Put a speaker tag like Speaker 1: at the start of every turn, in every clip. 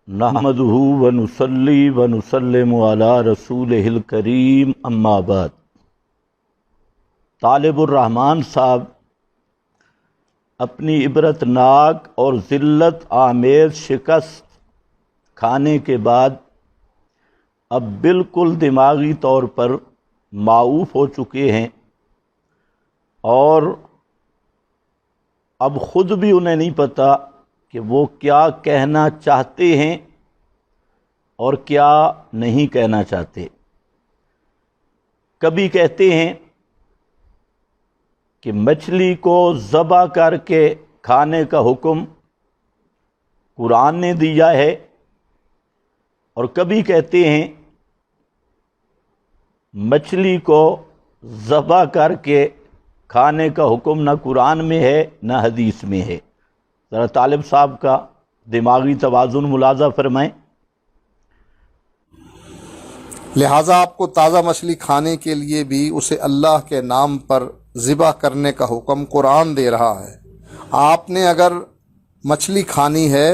Speaker 1: نحمدہ ونصلی ونسلم علی رسولہ الکریم اما بعد۔ طالب الرحمن صاحب اپنی عبرت ناک اور ذلت آمیز شکست کھانے کے بعد اب بالکل دماغی طور پر معوف ہو چکے ہیں اور اب خود بھی انہیں نہیں پتہ کہ وہ کیا کہنا چاہتے ہیں اور کیا نہیں کہنا چاہتے۔ کبھی کہتے ہیں کہ مچھلی کو ذبح کر کے کھانے کا حکم قرآن نے دیا ہے، اور کبھی کہتے ہیں مچھلی کو ذبح کر کے کھانے کا حکم نہ قرآن میں ہے نہ حدیث میں ہے۔ ذرا طالب صاحب کا دماغی توازن ملاحظہ فرمائیں۔
Speaker 2: لہٰذا آپ کو تازہ مچھلی کھانے کے لیے بھی اسے اللہ کے نام پر ذبح کرنے کا حکم قرآن دے رہا ہے۔ آپ نے اگر مچھلی کھانی ہے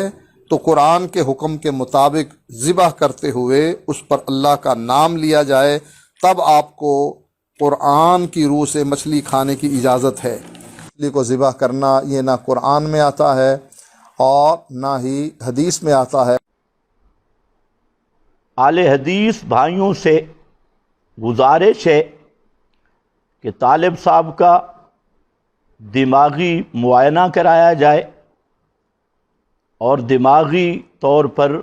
Speaker 2: تو قرآن کے حکم کے مطابق ذبح کرتے ہوئے اس پر اللہ کا نام لیا جائے، تب آپ کو قرآن کی روح سے مچھلی کھانے کی اجازت ہے۔ مچھلی کو ذبح کرنا یہ نہ قرآن میں آتا ہے اور نہ ہی حدیث میں آتا ہے۔
Speaker 1: اہل حدیث بھائیوں سے گزارش ہے کہ طالب صاحب کا دماغی معائنہ کرایا جائے اور دماغی طور پر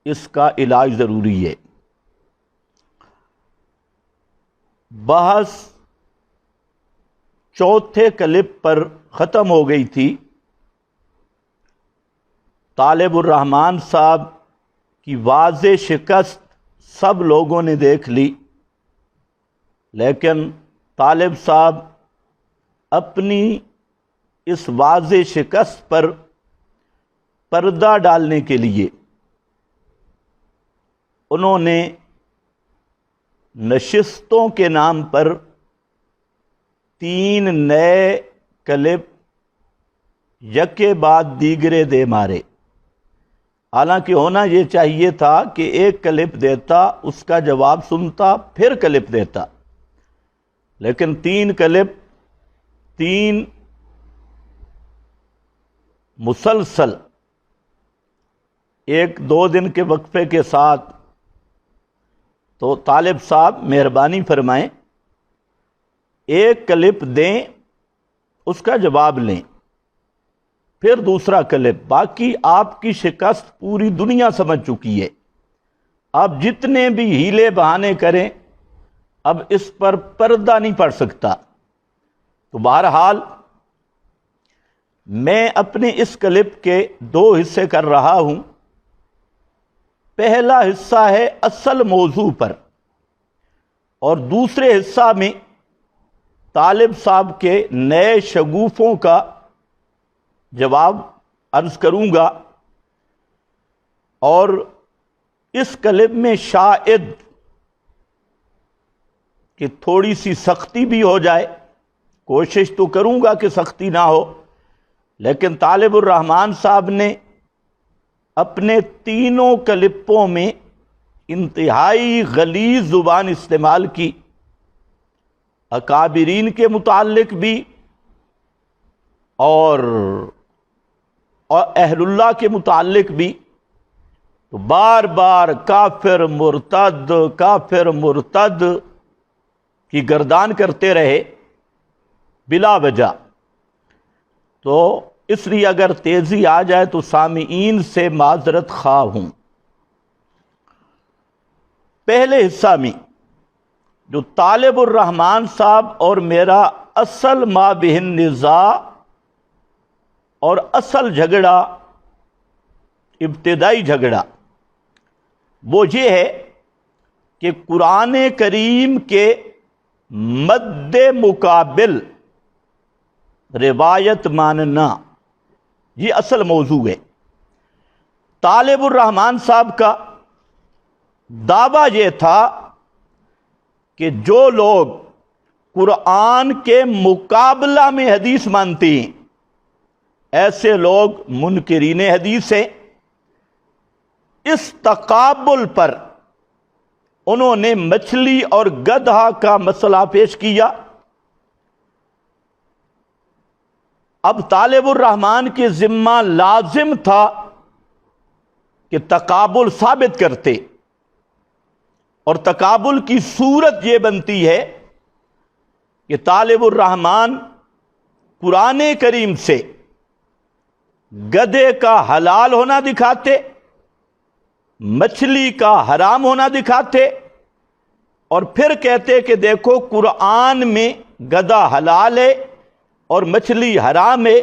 Speaker 1: اس کا علاج ضروری ہے۔ بحث چوتھے کلپ پر ختم ہو گئی تھی۔ طالب الرحمن صاحب کی واضح شکست سب لوگوں نے دیکھ لی، لیکن طالب صاحب اپنی اس واضح شکست پر پردہ ڈالنے کے لیے انہوں نے نشستوں کے نام پر 3 نئے کلپ یکے بعد دیگرے دے مارے۔ حالانکہ ہونا یہ چاہیے تھا کہ ایک کلپ دیتا، اس کا جواب سنتا، پھر کلپ دیتا، لیکن 3 کلپ 3 مسلسل 1-2 دن کے وقفے کے ساتھ۔ تو طالب صاحب مہربانی فرمائیں، ایک کلپ دیں، اس کا جواب لیں، پھر دوسرا کلپ۔ باقی آپ کی شکست پوری دنیا سمجھ چکی ہے۔ آپ جتنے بھی ہیلے بہانے کریں اب اس پر پردہ نہیں پڑ سکتا۔ تو بہرحال میں اپنے اس کلپ کے 2 حصے کر رہا ہوں۔ پہلا حصہ ہے اصل موضوع پر، اور دوسرے حصہ میں طالب صاحب کے نئے شگوفوں کا جواب عرض کروں گا، اور اس کلپ میں شاید کہ تھوڑی سی سختی بھی ہو جائے، کوشش تو کروں گا کہ سختی نہ ہو، لیکن طالب الرحمن صاحب نے اپنے 3 کلپوں میں انتہائی غلیظ زبان استعمال کی، اکابرین کے متعلق بھی اور اہل اللہ کے متعلق بھی۔ تو بار بار کافر مرتد کی گردان کرتے رہے بلا وجہ۔ تو اس لیے اگر تیزی آ جائے تو سامعین سے معذرت خواہ ہوں۔ پہلے حصہ میں جو طالب الرحمن صاحب اور میرا اصل مابہن نزاع اور اصل جھگڑا، ابتدائی جھگڑا، وہ یہ ہے کہ قرآن کریم کے مد مقابل روایت ماننا، یہ اصل موضوع ہے۔ طالب الرحمن صاحب کا دعویٰ یہ تھا کہ جو لوگ قرآن کے مقابلہ میں حدیث مانتے ہیں ایسے لوگ منکرین حدیث ہیں، اس تقابل پر انہوں نے مچھلی اور گدھا کا مسئلہ پیش کیا۔ اب طالب الرحمن کے ذمہ لازم تھا کہ تقابل ثابت کرتے، اور تقابل کی صورت یہ بنتی ہے کہ طالب الرحمن قرآن کریم سے گدھے کا حلال ہونا دکھاتے، مچھلی کا حرام ہونا دکھاتے، اور پھر کہتے کہ دیکھو قرآن میں گدھا حلال ہے اور مچھلی حرام ہے،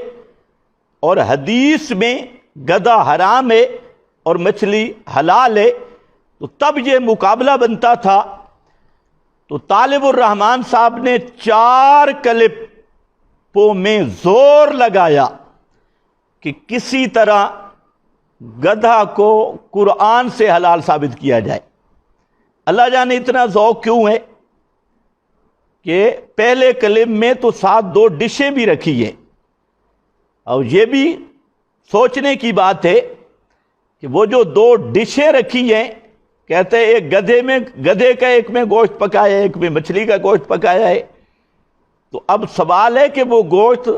Speaker 1: اور حدیث میں گدھا حرام ہے اور مچھلی حلال ہے، تو تب یہ مقابلہ بنتا تھا۔ تو طالب الرحمن صاحب نے 4 کلپوں میں زور لگایا کہ کسی طرح گدھا کو قرآن سے حلال ثابت کیا جائے۔ اللہ جانے اتنا ذوق کیوں ہے کہ پہلے کلپ میں تو ساتھ 2 ڈشیں بھی رکھی ہیں، اور یہ بھی سوچنے کی بات ہے کہ وہ جو 2 ڈشیں رکھی ہیں، کہتے ہیں ایک گدھے کا ایک میں گوشت پکایا ہے، ایک میں مچھلی کا گوشت پکایا ہے۔ تو اب سوال ہے کہ وہ گوشت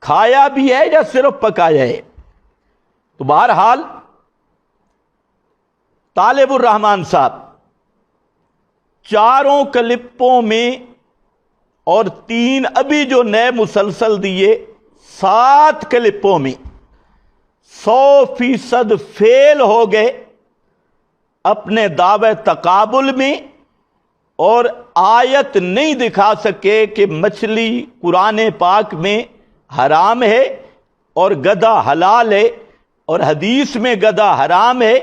Speaker 1: کھایا بھی ہے یا صرف پکایا ہے؟ تو بہرحال طالب الرحمن صاحب 4 کلپوں میں اور 3 ابھی جو نئے مسلسل دیے 7 کلپوں میں 100% فیل ہو گئے اپنے دعوے تقابل میں، اور آیت نہیں دکھا سکے کہ مچھلی قرآن پاک میں حرام ہے اور گدھا حلال ہے، اور حدیث میں گدھا حرام ہے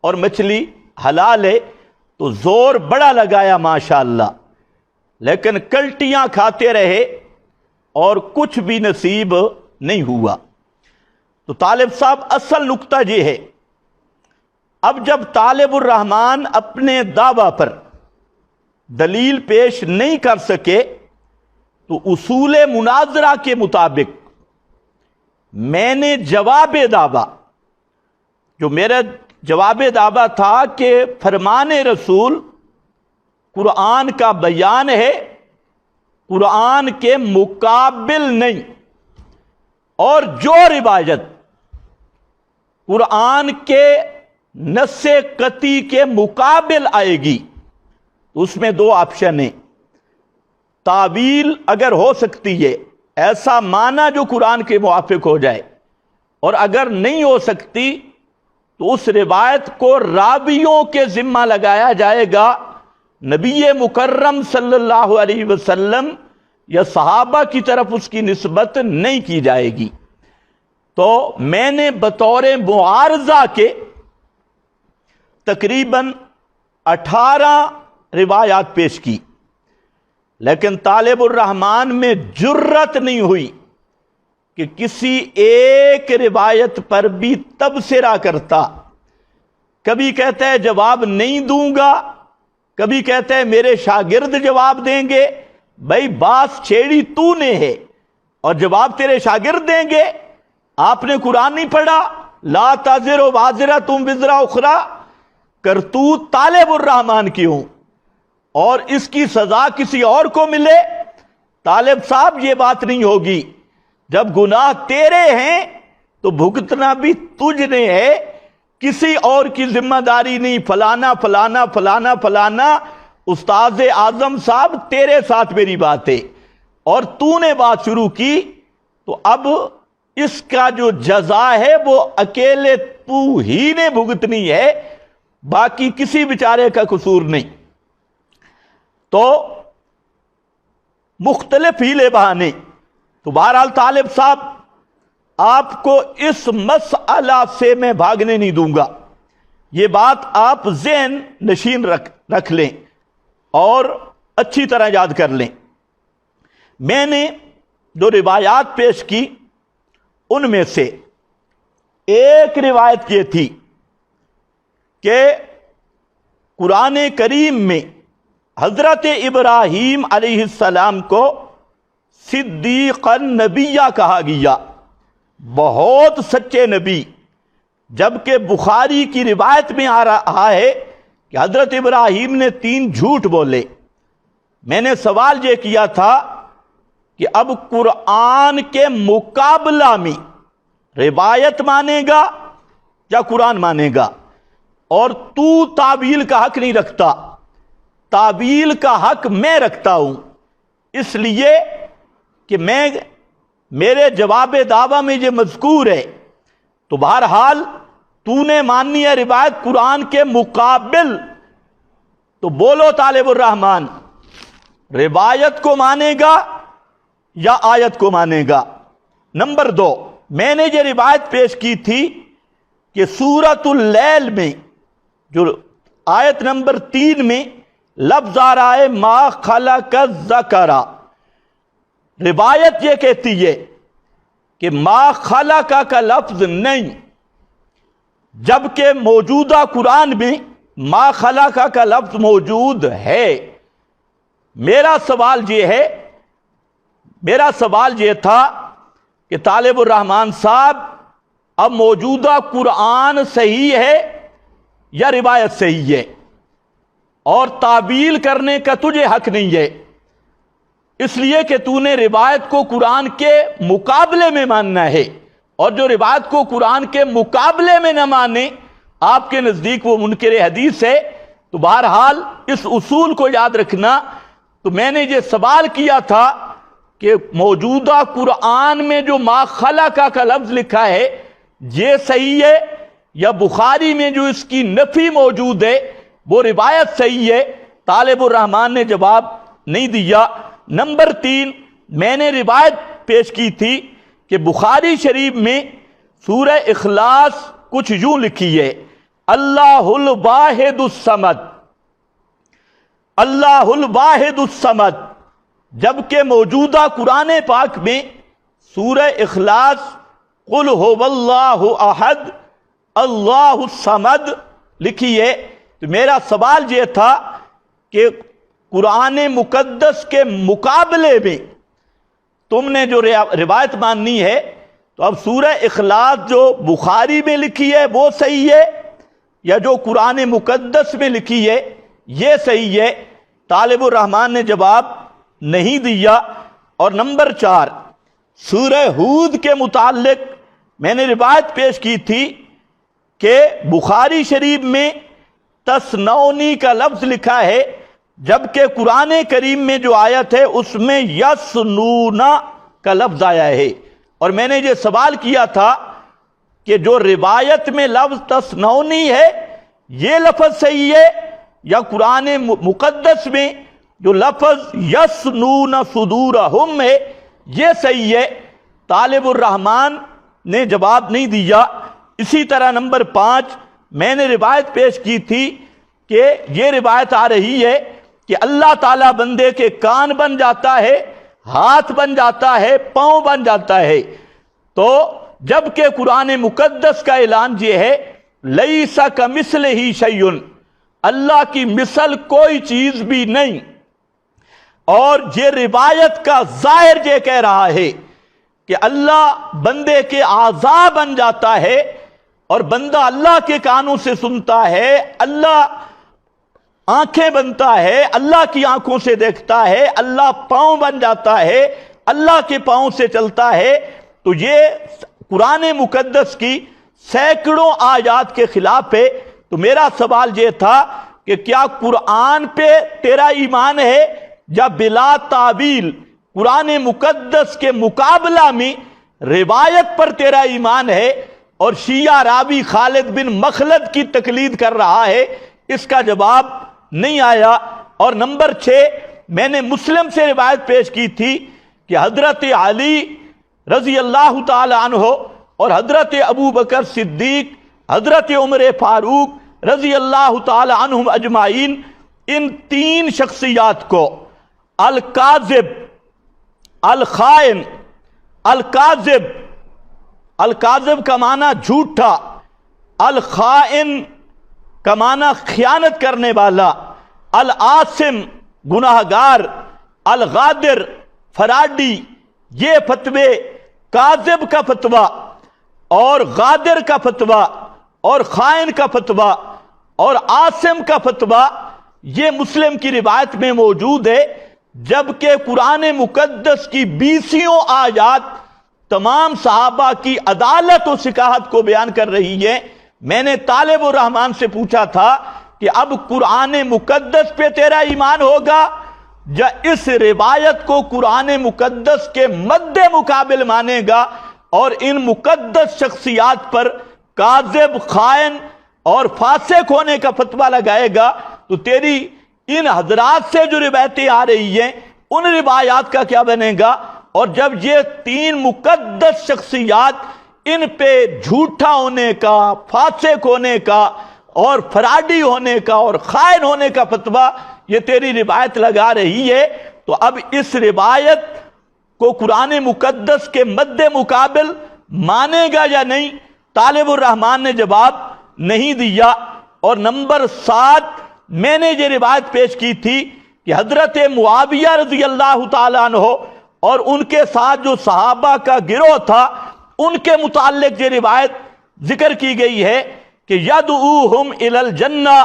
Speaker 1: اور مچھلی حلال ہے۔ تو زور بڑا لگایا ماشاءاللہ، لیکن کلٹیاں کھاتے رہے اور کچھ بھی نصیب نہیں ہوا۔ تو طالب صاحب اصل نقطہ یہ ہے، اب جب طالب الرحمن اپنے دعویٰ پر دلیل پیش نہیں کر سکے تو اصول مناظرہ کے مطابق میں نے جواب دعویٰ، جو میرا جواب دعویٰ تھا کہ فرمان رسول قرآن کا بیان ہے، قرآن کے مقابل نہیں، اور جو روایت قرآن کے نص قطعی کے مقابل آئے گی اس میں 2 آپشن ہیں۔ تعویل اگر ہو سکتی ہے، ایسا معنی جو قرآن کے موافق ہو جائے، اور اگر نہیں ہو سکتی تو اس روایت کو راویوں کے ذمہ لگایا جائے گا، نبی مکرم صلی اللہ علیہ وسلم یا صحابہ کی طرف اس کی نسبت نہیں کی جائے گی۔ تو میں نے بطور معارضہ کے تقریباً 18 روایات پیش کی، لیکن طالب الرحمن میں جرت نہیں ہوئی کہ کسی ایک روایت پر بھی تبصرہ کرتا۔ کبھی کہتا ہے جواب نہیں دوں گا، کبھی کہتا ہے میرے شاگرد جواب دیں گے۔ بھائی باس چھیڑی تو نے ہے اور جواب تیرے شاگرد دیں گے؟ آپ نے قرآن نہیں پڑھا؟ لا تزر وازرۃ وزر اخری، کرتوت طالب الرحمن کی ہوں اور اس کی سزا کسی اور کو ملے؟ طالب صاحب یہ بات نہیں ہوگی۔ جب گناہ تیرے ہیں تو بھگتنا بھی تجھ نے ہے، کسی اور کی ذمہ داری نہیں۔ فلانا فلانا فلانا فلانا استاد اعظم صاحب تیرے ساتھ میری بات ہے اور تو نے بات شروع کی، تو اب اس کا جو جزا ہے وہ اکیلے تو ہی نے بھگتنی ہے، باقی کسی بیچارے کا قصور نہیں۔ تو مختلف ہیلے بہانے۔ تو بہرحال طالب صاحب آپ کو اس مسئلہ سے میں بھاگنے نہیں دوں گا، یہ بات آپ ذہن نشین رکھ لیں اور اچھی طرح یاد کر لیں۔ میں نے جو روایات پیش کی ان میں سے ایک روایت یہ تھی کہ قرآن کریم میں حضرت ابراہیم علیہ السلام کو صدیق النبیہ کہا گیا، بہت سچے نبی، جبکہ بخاری کی روایت میں آ رہا ہے کہ حضرت ابراہیم نے 3 جھوٹ بولے۔ میں نے سوال یہ کیا تھا کہ اب قرآن کے مقابلہ میں روایت مانے گا یا قرآن مانے گا؟ اور تو تعویل کا حق نہیں رکھتا، تعویل کا حق میں رکھتا ہوں، اس لیے کہ میرے جواب دعویٰ میں یہ مذکور ہے۔ تو بہرحال تو نے ماننی ہے روایت قرآن کے مقابل، تو بولو طالب الرحمن، روایت کو مانے گا یا آیت کو مانے گا؟ نمبر 2، میں نے یہ روایت پیش کی تھی کہ سورۃ اللیل میں جو آیت نمبر 3 میں لفظ آ رہا ہے ما خلق الذکر، روایت یہ کہتی ہے کہ ما خلق کا لفظ نہیں، جبکہ موجودہ قرآن میں ما خلق کا لفظ موجود ہے۔ میرا سوال یہ تھا کہ طالب الرحمن صاحب، اب موجودہ قرآن صحیح ہے یا روایت صحیح ہے؟ اور تعویل کرنے کا تجھے حق نہیں ہے، اس لیے کہ تو نے روایت کو قرآن کے مقابلے میں ماننا ہے، اور جو روایت کو قرآن کے مقابلے میں نہ مانے آپ کے نزدیک وہ منکر حدیث ہے۔ تو بہرحال اس اصول کو یاد رکھنا۔ تو میں نے یہ سوال کیا تھا کہ موجودہ قرآن میں جو ما خلق کا لفظ لکھا ہے یہ صحیح ہے یا بخاری میں جو اس کی نفی موجود ہے وہ روایت صحیح ہے؟ طالب الرحمن نے جواب نہیں دیا۔ نمبر 3، میں نے روایت پیش کی تھی کہ بخاری شریف میں سورہ اخلاص کچھ یوں لکھی ہے، اللہ الواحد الصمد، اللہ الواحد الصمد، جبکہ موجودہ قرآن پاک میں سورہ اخلاص قل هو اللہ احد اللہ الصمد لکھی ہے۔ تو میرا سوال یہ تھا کہ قرآن مقدس کے مقابلے میں تم نے جو روایت ماننی ہے، تو اب سورہ اخلاص جو بخاری میں لکھی ہے وہ صحیح ہے یا جو قرآن مقدس میں لکھی ہے یہ صحیح ہے؟ طالب الرحمن نے جواب نہیں دیا۔ اور نمبر 4، سورہ ہود کے متعلق میں نے روایت پیش کی تھی کہ بخاری شریف میں تسنونی کا لفظ لکھا ہے، جبکہ قرآن کریم میں جو آیت ہے اس میں یسنونا کا لفظ آیا ہے۔ اور میں نے یہ سوال کیا تھا کہ جو روایت میں لفظ تسنونی ہے یہ لفظ صحیح ہے یا قرآن مقدس میں جو لفظ یسنون صدورہم ہے یہ صحیح ہے؟ طالب الرحمن نے جواب نہیں دیا۔ اسی طرح نمبر 5، میں نے روایت پیش کی تھی کہ یہ روایت آ رہی ہے کہ اللہ تعالیٰ بندے کے کان بن جاتا ہے، ہاتھ بن جاتا ہے، پاؤں بن جاتا ہے۔ تو جبکہ قرآن مقدس کا اعلان یہ ہے لیس کمثلہ شیء، اللہ کی مثل کوئی چیز بھی نہیں، اور یہ روایت کا ظاہر یہ کہہ رہا ہے کہ اللہ بندے کے اعضاء بن جاتا ہے، اور بندہ اللہ کے کانوں سے سنتا ہے، اللہ آنکھیں بنتا ہے، اللہ کی آنکھوں سے دیکھتا ہے، اللہ پاؤں بن جاتا ہے، اللہ کے پاؤں سے چلتا ہے۔ تو یہ قرآن مقدس کی سینکڑوں آیات کے خلاف ہے۔ تو میرا سوال یہ تھا کہ کیا قرآن پہ تیرا ایمان ہے یا بلا تعویل قرآن مقدس کے مقابلہ میں روایت پر تیرا ایمان ہے اور شیعہ راوی خالد بن مخلد کی تقلید کر رہا ہے؟ اس کا جواب نہیں آیا۔ اور نمبر 6، میں نے مسلم سے روایت پیش کی تھی کہ حضرت علی رضی اللہ تعالی عنہ اور حضرت ابو بکر صدیق، حضرت عمر فاروق رضی اللہ تعالی عنہم اجمعین، ان 3 شخصیات کو الکاذب، الخائن، الکاذب، الکاذب کا معنی جھوٹا، الخائن کا معنی خیانت کرنے والا، العاصم گناہگار، الغادر فراڈی، یہ فتوے کاذب کا فتویٰ اور غادر کا فتویٰ اور خائن کا فتویٰ اور عاصم کا فتویٰ یہ مسلم کی روایت میں موجود ہے، جبکہ قرآن مقدس کی 20 آیات تمام صحابہ کی عدالت و ثقاہت کو بیان کر رہی ہے۔ میں نے طالب الرحمن سے پوچھا تھا کہ اب قرآن مقدس پہ تیرا ایمان ہوگا یا اس روایت کو قرآن مقدس کے مد مقابل مانے گا اور ان مقدس شخصیات پر کاذب، خائن اور فاسق ہونے کا فتویٰ لگائے گا؟ تو تیری ان حضرات سے جو روایتیں آ رہی ہیں ان روایات کا کیا بنے گا؟ اور جب یہ 3 مقدس شخصیات ان پہ جھوٹا ہونے کا، فاسق ہونے کا اور فراڈی ہونے کا اور خائن ہونے کا فتویٰ یہ تیری روایت لگا رہی ہے، تو اب اس روایت کو قرآن مقدس کے مد مقابل مانے گا یا نہیں؟ طالب الرحمن نے جواب نہیں دیا۔ اور نمبر 7 میں نے یہ روایت پیش کی تھی کہ حضرت معاویہ رضی اللہ تعالیٰ عنہ اور ان کے ساتھ جو صحابہ کا گروہ تھا ان کے متعلق یہ روایت ذکر کی گئی ہے کہ یدعوہم الی الجنہ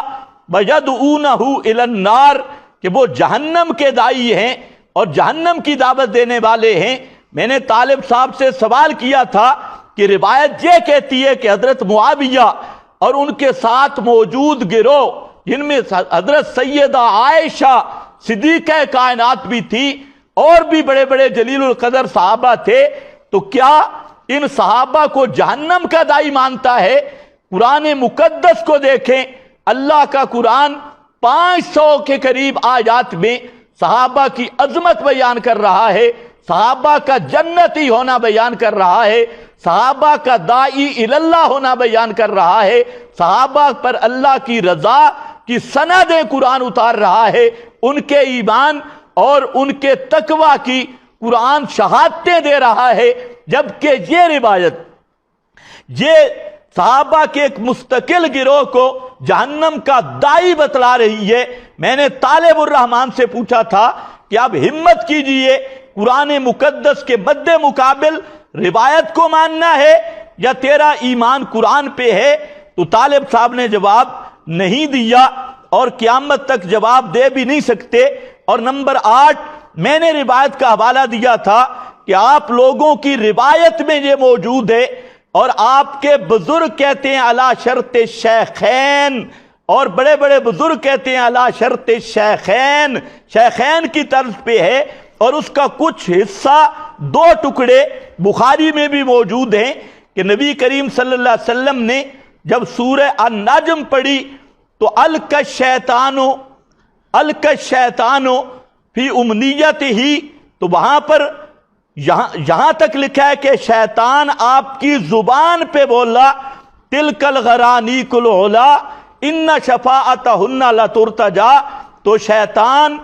Speaker 1: ویدعونہ الی النار، کہ وہ جہنم کے داعی ہیں اور جہنم کی دعوت دینے والے ہیں۔ میں نے طالب صاحب سے سوال کیا تھا کہ روایت یہ کہتی ہے کہ حضرت معاویہ اور ان کے ساتھ موجود گروہ جن میں حضرت سیدہ عائشہ صدیقہ کائنات بھی تھی اور بھی بڑے بڑے جلیل القدر صحابہ تھے، تو کیا ان صحابہ کو جہنم کا داعی مانتا ہے؟ قرآن مقدس کو دیکھیں، اللہ کا قرآن 500 کے قریب آیات میں صحابہ کی عظمت بیان کر رہا ہے، صحابہ کا جنتی ہونا بیان کر رہا ہے، صحابہ کا داعی اللہ ہونا بیان کر رہا ہے، صحابہ پر اللہ کی رضا کی سندیں قرآن اتار رہا ہے، ان کے ایمان اور ان کے تقوی کی قرآن شہادتیں دے رہا ہے، جبکہ یہ روایت یہ صحابہ کے ایک مستقل گروہ کو جہنم کا داعی بتلا رہی ہے۔ میں نے طالب الرحمن سے پوچھا تھا کہ آپ ہمت کیجئے، قرآن مقدس کے مد مقابل روایت کو ماننا ہے یا تیرا ایمان قرآن پہ ہے؟ تو طالب صاحب نے جواب نہیں دیا اور قیامت تک جواب دے بھی نہیں سکتے۔ اور نمبر 8 میں نے روایت کا حوالہ دیا تھا کہ آپ لوگوں کی روایت میں یہ موجود ہے اور آپ کے بزرگ کہتے ہیں علی شرط شیخین، اور بڑے بڑے بزرگ کہتے ہیں علی شرط شیخین، شیخین کی طرز پہ ہے، اور اس کا کچھ حصہ 2 ٹکڑے بخاری میں بھی موجود ہیں کہ نبی کریم صلی اللہ علیہ وسلم نے جب سورہ النجم پڑھی تو الک الشیطان فی امنیت ہی، تو وہاں پر یہاں تک لکھا ہے کہ شیطان آپ کی زبان پہ بولا تلک الغرانیک العلا ان شفاعتہن لترتجا، تو شیطان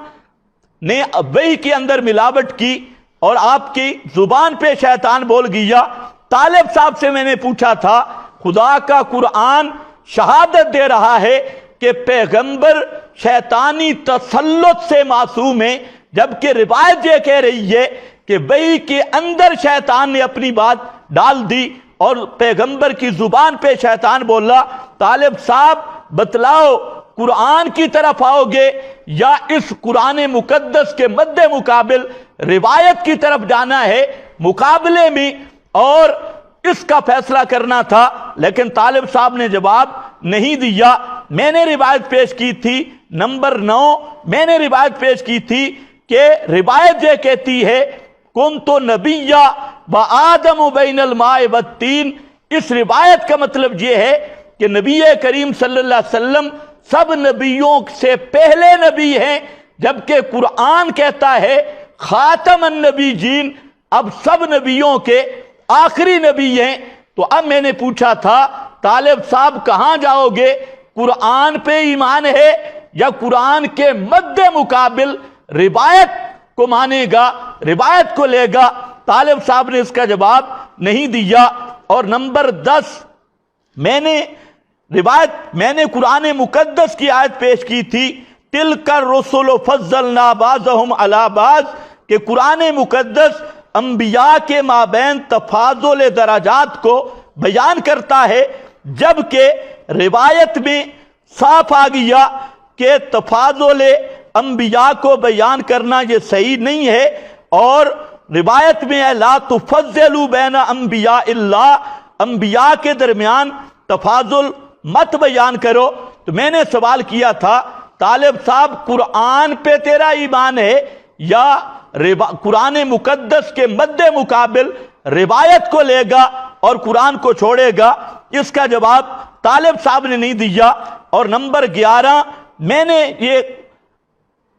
Speaker 1: نے وحی کے اندر ملاوٹ کی اور آپ کی زبان پہ شیطان بول گیا۔ طالب صاحب سے میں نے پوچھا تھا، خدا کا قرآن شہادت دے رہا ہے کہ پیغمبر شیطانی تسلط سے معصوم ہیں، جبکہ روایت یہ کہہ رہی ہے کہ وحی کے اندر شیطان نے اپنی بات ڈال دی اور پیغمبر کی زبان پہ شیطان بولا۔ طالب صاحب بتلاؤ، قرآن کی طرف آؤ گے یا اس قرآن مقدس کے مد مقابل روایت کی طرف جانا ہے؟ مقابلے میں اور اس کا فیصلہ کرنا تھا، لیکن طالب صاحب نے جواب نہیں دیا۔ میں نے روایت پیش کی تھی نمبر 9 میں نے روایت پیش کی تھی کہ روایت یہ کہتی ہے کنت نبیّ و آدم بین الماء والتین، اس روایت کا مطلب یہ ہے کہ نبی کریم صلی اللہ علیہ وسلم سب نبیوں سے پہلے نبی ہیں، جبکہ قرآن کہتا ہے خاتم النبیین، اب سب نبیوں کے آخری نبی ہیں۔ تو اب میں نے پوچھا تھا طالب صاحب کہاں جاؤ گے؟ قرآن پہ ایمان ہے یا قرآن کے مد مقابل روایت کو مانے گا، روایت کو لے گا؟ طالب صاحب نے اس کا جواب نہیں دیا۔ اور نمبر 10 میں نے قرآن مقدس کی آیت پیش کی تھی تلک الرسل فضلنا بعضهم علی بعض، کہ قرآن مقدس انبیاء کے مابین تفاضل درجات کو بیان کرتا ہے، جبکہ روایت میں صاف آ گیا کہ تفاضل انبیاء کو بیان کرنا یہ صحیح نہیں ہے، اور روایت میں ہے لا تفضلوا بین انبیاء اللہ، انبیاء کے درمیان تفاضل مت بیان کرو۔ تو میں نے سوال کیا تھا طالب صاحب قرآن پہ تیرا ایمان ہے یا قرآن مقدس کے مد مقابل روایت کو لے گا اور قرآن کو چھوڑے گا؟ اس کا جواب طالب صاحب نے نہیں دیا۔ اور نمبر 11 میں نے یہ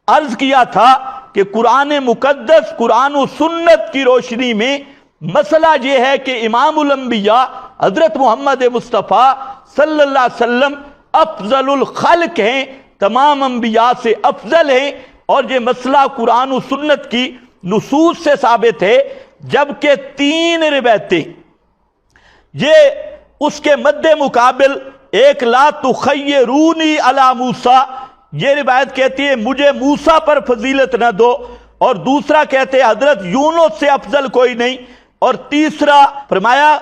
Speaker 1: عرض کیا تھا کہ قرآن مقدس قرآن و سنت کی روشنی میں مسئلہ یہ ہے کہ امام الانبیاء حضرت محمد مصطفیٰ صلی اللہ علیہ وسلم افضل الخلق ہیں، تمام انبیاء سے افضل ہیں، اور یہ مسئلہ قرآن و سنت کی نصوص سے ثابت ہے۔ جبکہ 3 روایتیں یہ اس کے مد مقابل، ایک لا تخیرونی علی موسیٰ، یہ روایت کہتی ہے مجھے موسیٰ پر فضیلت نہ دو، اور دوسرا کہتے ہیں حضرت یونس سے افضل کوئی نہیں، اور تیسرا فرمایا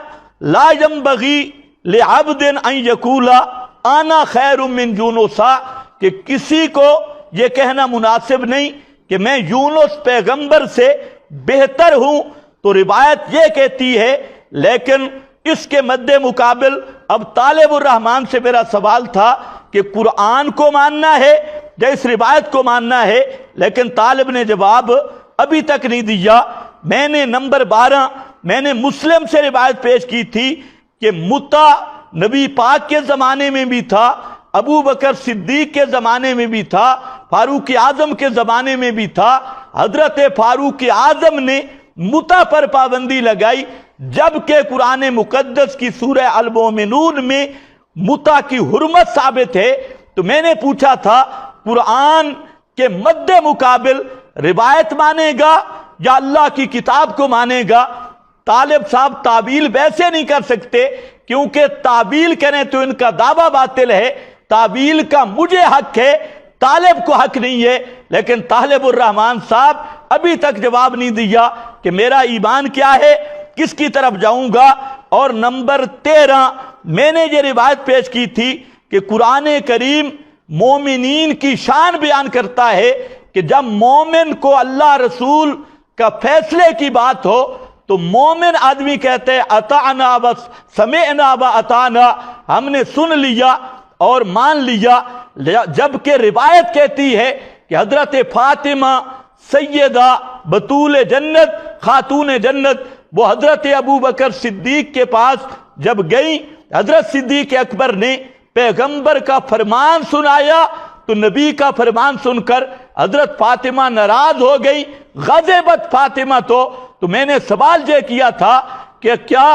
Speaker 1: لا ینبغی لعبد ان یقول انا خیر من یونس، کہ کسی کو یہ کہنا مناسب نہیں کہ میں یونس پیغمبر سے بہتر ہوں۔ تو روایت یہ کہتی ہے، لیکن اس کے مد مقابل اب طالب الرحمن سے میرا سوال تھا کہ قرآن کو ماننا ہے یا اس روایت کو ماننا ہے، لیکن طالب نے جواب ابھی تک نہیں دیا۔ میں نے نمبر 12 میں نے مسلم سے روایت پیش کی تھی کہ متع نبی پاک کے زمانے میں بھی تھا، ابو بکر صدیق کے زمانے میں بھی تھا، فاروق اعظم کے زمانے میں بھی تھا۔ حضرت فاروق اعظم نے متع پر پابندی لگائی، جبکہ قرآن مقدس کی سورہ المومنون میں متع کی حرمت ثابت ہے۔ تو میں نے پوچھا تھا قرآن کے مد مقابل روایت مانے گا یا اللہ کی کتاب کو مانے گا؟ طالب صاحب تعویل ویسے نہیں کر سکتے، کیونکہ تعویل کریں تو ان کا دعویٰ باطل ہے، تعویل کا مجھے حق ہے، طالب کو حق نہیں ہے۔ لیکن طالب الرحمن صاحب ابھی تک جواب نہیں دیا کہ میرا ایمان کیا ہے، کس کی طرف جاؤں گا۔ اور نمبر 13 میں نے یہ روایت پیش کی تھی کہ قرآن کریم مومنین کی شان بیان کرتا ہے کہ جب مومن کو اللہ رسول کا فیصلے کی بات ہو تو مومن آدمی کہتے ہیں اطعنا بس سمعنا و اطعنا، ہم نے سن لیا اور مان لیا۔ جبکہ روایت کہتی ہے کہ حضرت فاطمہ سیدہ بطول جنت خاتون جنت وہ حضرت ابو بکر صدیق کے پاس جب گئی، حضرت صدیق اکبر نے پیغمبر کا فرمان سنایا تو نبی کا فرمان سن کر حضرت فاطمہ ناراض ہو گئی، غضبت فاطمہ۔ تو میں نے سوال یہ کیا تھا کہ کیا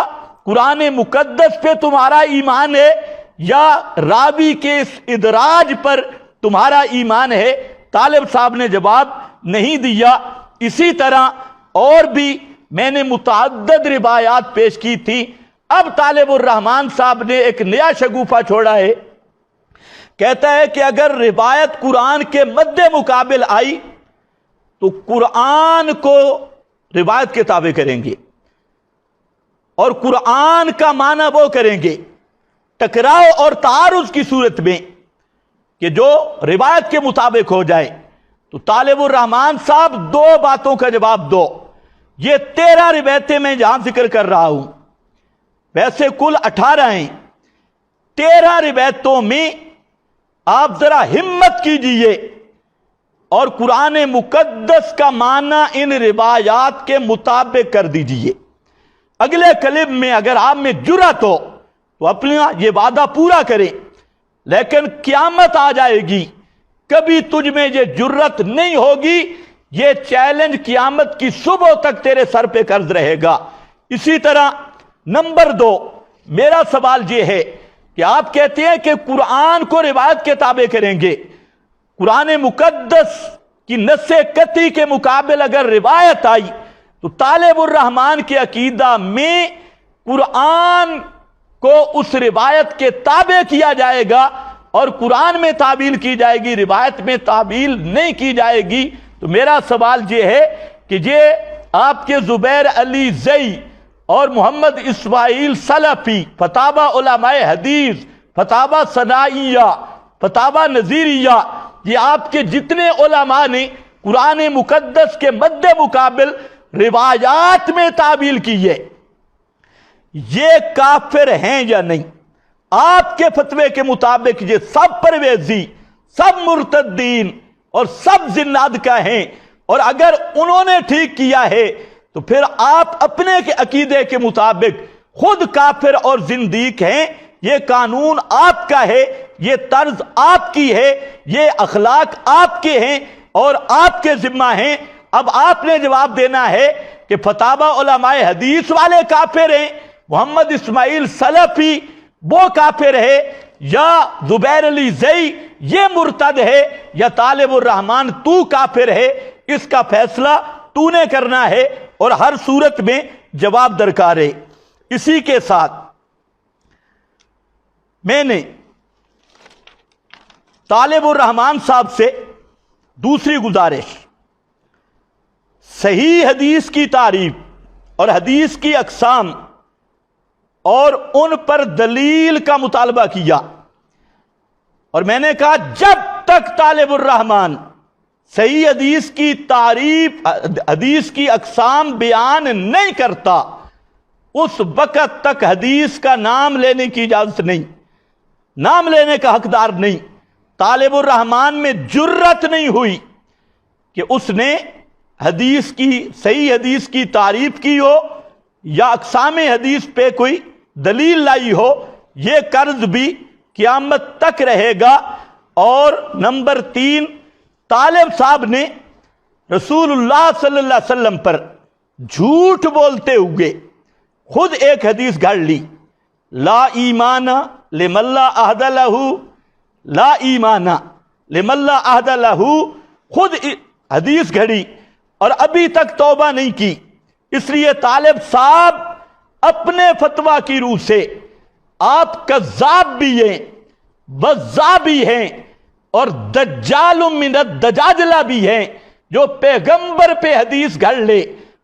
Speaker 1: قرآن مقدس پہ تمہارا ایمان ہے یا راوی کے اس ادراج پر تمہارا ایمان ہے؟ طالب صاحب نے جواب نہیں دیا۔ اسی طرح اور بھی میں نے متعدد روایات پیش کی تھی۔ اب طالب الرحمن صاحب نے ایک نیا شگوفہ چھوڑا ہے، کہتا ہے کہ اگر روایت قرآن کے مد مقابل آئی تو قرآن کو روایت کے تابع کریں گے اور قرآن کا معنی وہ کریں گے، ٹکراؤ اور تعارض کی صورت میں کہ جو روایت کے مطابق ہو جائے۔ تو طالب الرحمن صاحب 2 باتوں کا جواب دو۔ یہ 13 روایتیں میں جہاں ذکر کر رہا ہوں، ویسے کل 18 ہیں، 13 روایتوں میں آپ ذرا ہمت کیجئے اور قرآن مقدس کا معنی ان روایات کے مطابق کر دیجئے۔ اگلے کلپ میں اگر آپ میں جرأت ہو تو اپنا یہ وعدہ پورا کریں، لیکن قیامت آ جائے گی کبھی تجھ میں یہ جرأت نہیں ہوگی، یہ چیلنج قیامت کی صبح تک تیرے سر پہ قرض رہے گا۔ اسی طرح نمبر 2 میرا سوال یہ ہے کہ آپ کہتے ہیں کہ قرآن کو روایت کے تابع کریں گے، قرآن مقدس کی نص قطعی کے مقابل اگر روایت آئی تو طالب الرحمن کے عقیدہ میں قرآن کو اس روایت کے تابع کیا جائے گا اور قرآن میں تعبیل کی جائے گی، روایت میں تعبیل نہیں کی جائے گی۔ تو میرا سوال یہ ہے کہ یہ آپ کے زبیر علی زئی اور محمد اسماعیل سلفی، فتاوی علماء حدیث، فتاوی ثنائیہ، فتاوی نظیریہ، یہ آپ کے جتنے علماء نے قرآن مقدس کے مد مقابل روایات میں تعویل کی ہے، یہ کافر ہیں یا نہیں؟ آپ کے فتوے کے مطابق یہ سب پرویزی، سب مرتدین اور سب زنادقہ ہیں، اور اگر انہوں نے ٹھیک کیا ہے تو پھر آپ اپنے کے عقیدے کے مطابق خود کافر اور زندیق ہیں۔ یہ قانون آپ کا ہے، یہ طرز آپ کی ہے، یہ اخلاق آپ کے ہیں اور آپ کے ذمہ ہیں۔ اب آپ نے جواب دینا ہے کہ فتاوی علماء حدیث والے کافر ہیں، محمد اسماعیل سلفی وہ کافر ہے، یا زبیر علی زئی یہ مرتد ہے، یا طالب الرحمن تو کافر ہے۔ اس کا فیصلہ تو نے کرنا ہے، اور ہر صورت میں جواب درکار ہے۔ اسی کے ساتھ میں نے طالب الرحمن صاحب سے دوسری گزارش، صحیح حدیث کی تعریف اور حدیث کی اقسام اور ان پر دلیل کا مطالبہ کیا، اور میں نے کہا جب تک طالب الرحمن صحیح حدیث کی تعریف، حدیث کی اقسام بیان نہیں کرتا، اس وقت تک حدیث کا نام لینے کی اجازت نہیں، نام لینے کا حقدار نہیں۔ طالب الرحمن میں جرت نہیں ہوئی کہ اس نے حدیث کی، صحیح حدیث کی تعریف کی ہو یا اقسام حدیث پہ کوئی دلیل لائی ہو۔ یہ قرض بھی قیامت تک رہے گا۔ اور نمبر 3، طالب صاحب نے رسول اللہ صلی اللہ علیہ وسلم پر جھوٹ بولتے ہوئے خود ایک حدیث گھڑ لی، لا ایمان لمن لا عہد لہ، لا ایمان لمن لا عہد لہ، خود حدیث گھڑی اور ابھی تک توبہ نہیں کی۔ اس لیے طالب صاحب اپنے فتویٰ کی روح سے آپ کذاب بھی ہیں، وضاع بھی ہیں، اور دجال من الدجاجلہ بھی ہیں، جو پیغمبر پہ حدیث گھڑ لے،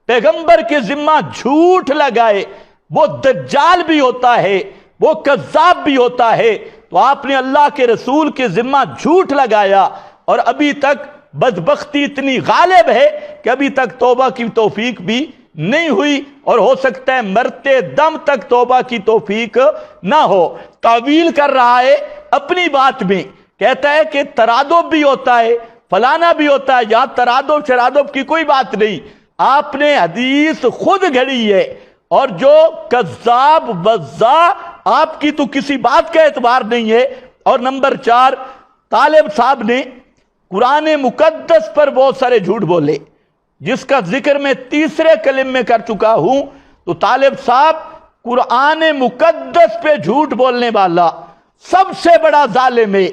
Speaker 1: پیغمبر کے ذمہ جھوٹ لگائے، وہ دجال بھی ہوتا ہے، وہ کذاب بھی ہوتا ہے۔ تو آپ نے اللہ کے رسول کے ذمہ جھوٹ لگایا، اور ابھی تک بدبختی اتنی غالب ہے کہ ابھی تک توبہ کی توفیق بھی نہیں ہوئی، اور ہو سکتا ہے مرتے دم تک توبہ کی توفیق نہ ہو۔ تعویل کر رہا ہے اپنی بات میں، کہتا ہے کہ ترادف بھی ہوتا ہے، فلانا بھی ہوتا ہے، یہاں ترادف شرادف کی کوئی بات نہیں۔ آپ نے حدیث خود گھڑی ہے، اور جو کذاب وضاع، آپ کی تو کسی بات کا اعتبار نہیں ہے۔ اور نمبر 4، طالب صاحب نے قرآن مقدس پر بہت سارے جھوٹ بولے، جس کا ذکر میں تیسرے کلم میں کر چکا ہوں۔ تو طالب صاحب قرآن مقدس پہ جھوٹ بولنے والا سب سے بڑا ظالم ہے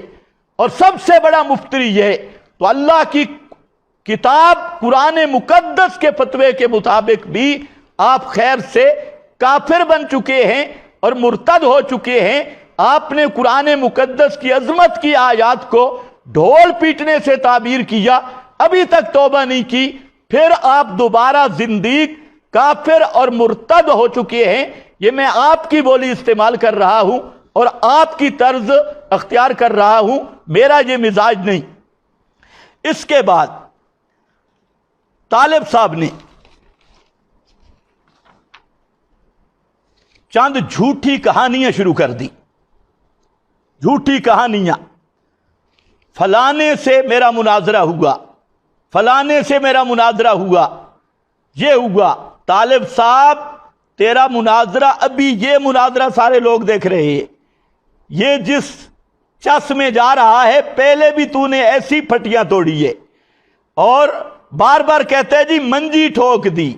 Speaker 1: اور سب سے بڑا مفتری ہے۔ تو اللہ کی کتاب قرآن مقدس کے فتوے کے مطابق بھی آپ خیر سے کافر بن چکے ہیں اور مرتد ہو چکے ہیں۔ آپ نے قرآن مقدس کی عظمت کی آیات کو ڈھول پیٹنے سے تعبیر کیا، ابھی تک توبہ نہیں کی، پھر آپ دوبارہ زندیق، کافر اور مرتد ہو چکے ہیں۔ یہ میں آپ کی بولی استعمال کر رہا ہوں اور آپ کی طرز اختیار کر رہا ہوں، میرا یہ مزاج نہیں۔ اس کے بعد طالب صاحب نے چند جھوٹی کہانیاں شروع کر دی، جھوٹی کہانیاں، فلانے سے میرا مناظرہ ہوا، فلانے سے میرا مناظرہ ہوا، یہ ہوا۔ طالب صاحب تیرا مناظرہ، ابھی یہ مناظرہ سارے لوگ دیکھ رہے ہیں، یہ جس چس میں جا رہا ہے، پہلے بھی تو نے ایسی پھٹیاں توڑی ہے، اور بار بار کہتا ہے جی منجی ٹھوک دی۔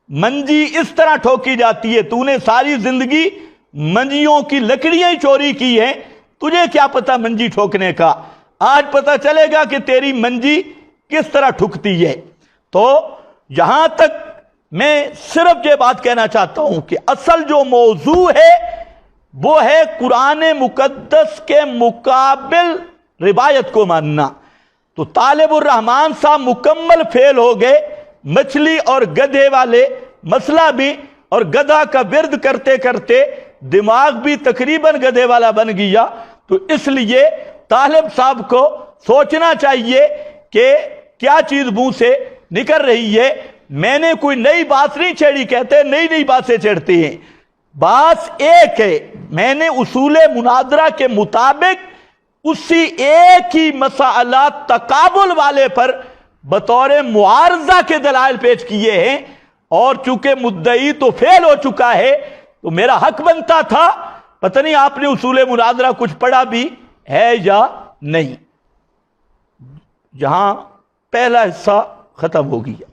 Speaker 1: منجی اس طرح ٹھوکی جاتی ہے، تو نے ساری زندگی منجیوں کی لکڑیاں ہی چوری کی ہیں، تجھے کیا پتا منجی ٹھوکنے کا؟ آج پتا چلے گا کہ تیری منجی کس طرح ٹھکتی ہے۔ تو یہاں تک میں صرف یہ بات کہنا چاہتا ہوں کہ اصل جو موضوع ہے وہ ہے قرآن مقدس کے مقابل روایت کو ماننا۔ تو طالب الرحمن صاحب مکمل فیل ہو گئے مچھلی اور گدھے والے مسئلہ بھی، اور گدھا کا ورد کرتے کرتے دماغ بھی تقریباً گدھے والا بن گیا. تو اس لیے طالب صاحب کو سوچنا چاہیے کہ کیا چیز منہ سے نکل رہی ہے. میں نے کوئی نئی بات نہیں چھیڑی، کہتے نئی نئی باتیں چھیڑتے ہیں. بات ایک ہے، میں نے اصول مناظرہ کے مطابق اسی ایک ہی مسئلہ تقابل والے پر بطور معارضہ کے دلائل پیش کیے ہیں، اور چونکہ مدعی تو فیل ہو چکا ہے تو میرا حق بنتا تھا. پتہ نہیں آپ نے اصول مناظرہ کچھ پڑھا بھی ہے یا نہیں. جہاں پہلا حصہ ختم ہو گیا.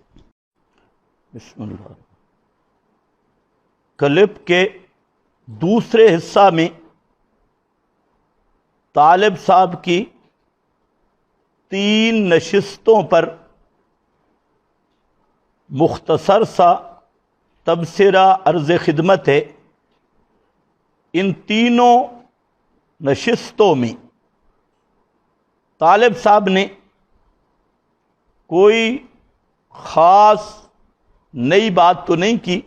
Speaker 1: بسم اللہ. کلپ کے دوسرے حصہ میں طالب صاحب کی 3 نشستوں پر مختصر سا تبصرہ عرض خدمت ہے. ان تینوں نشستوں میں طالب صاحب نے کوئی خاص نئی بات تو نہیں کی،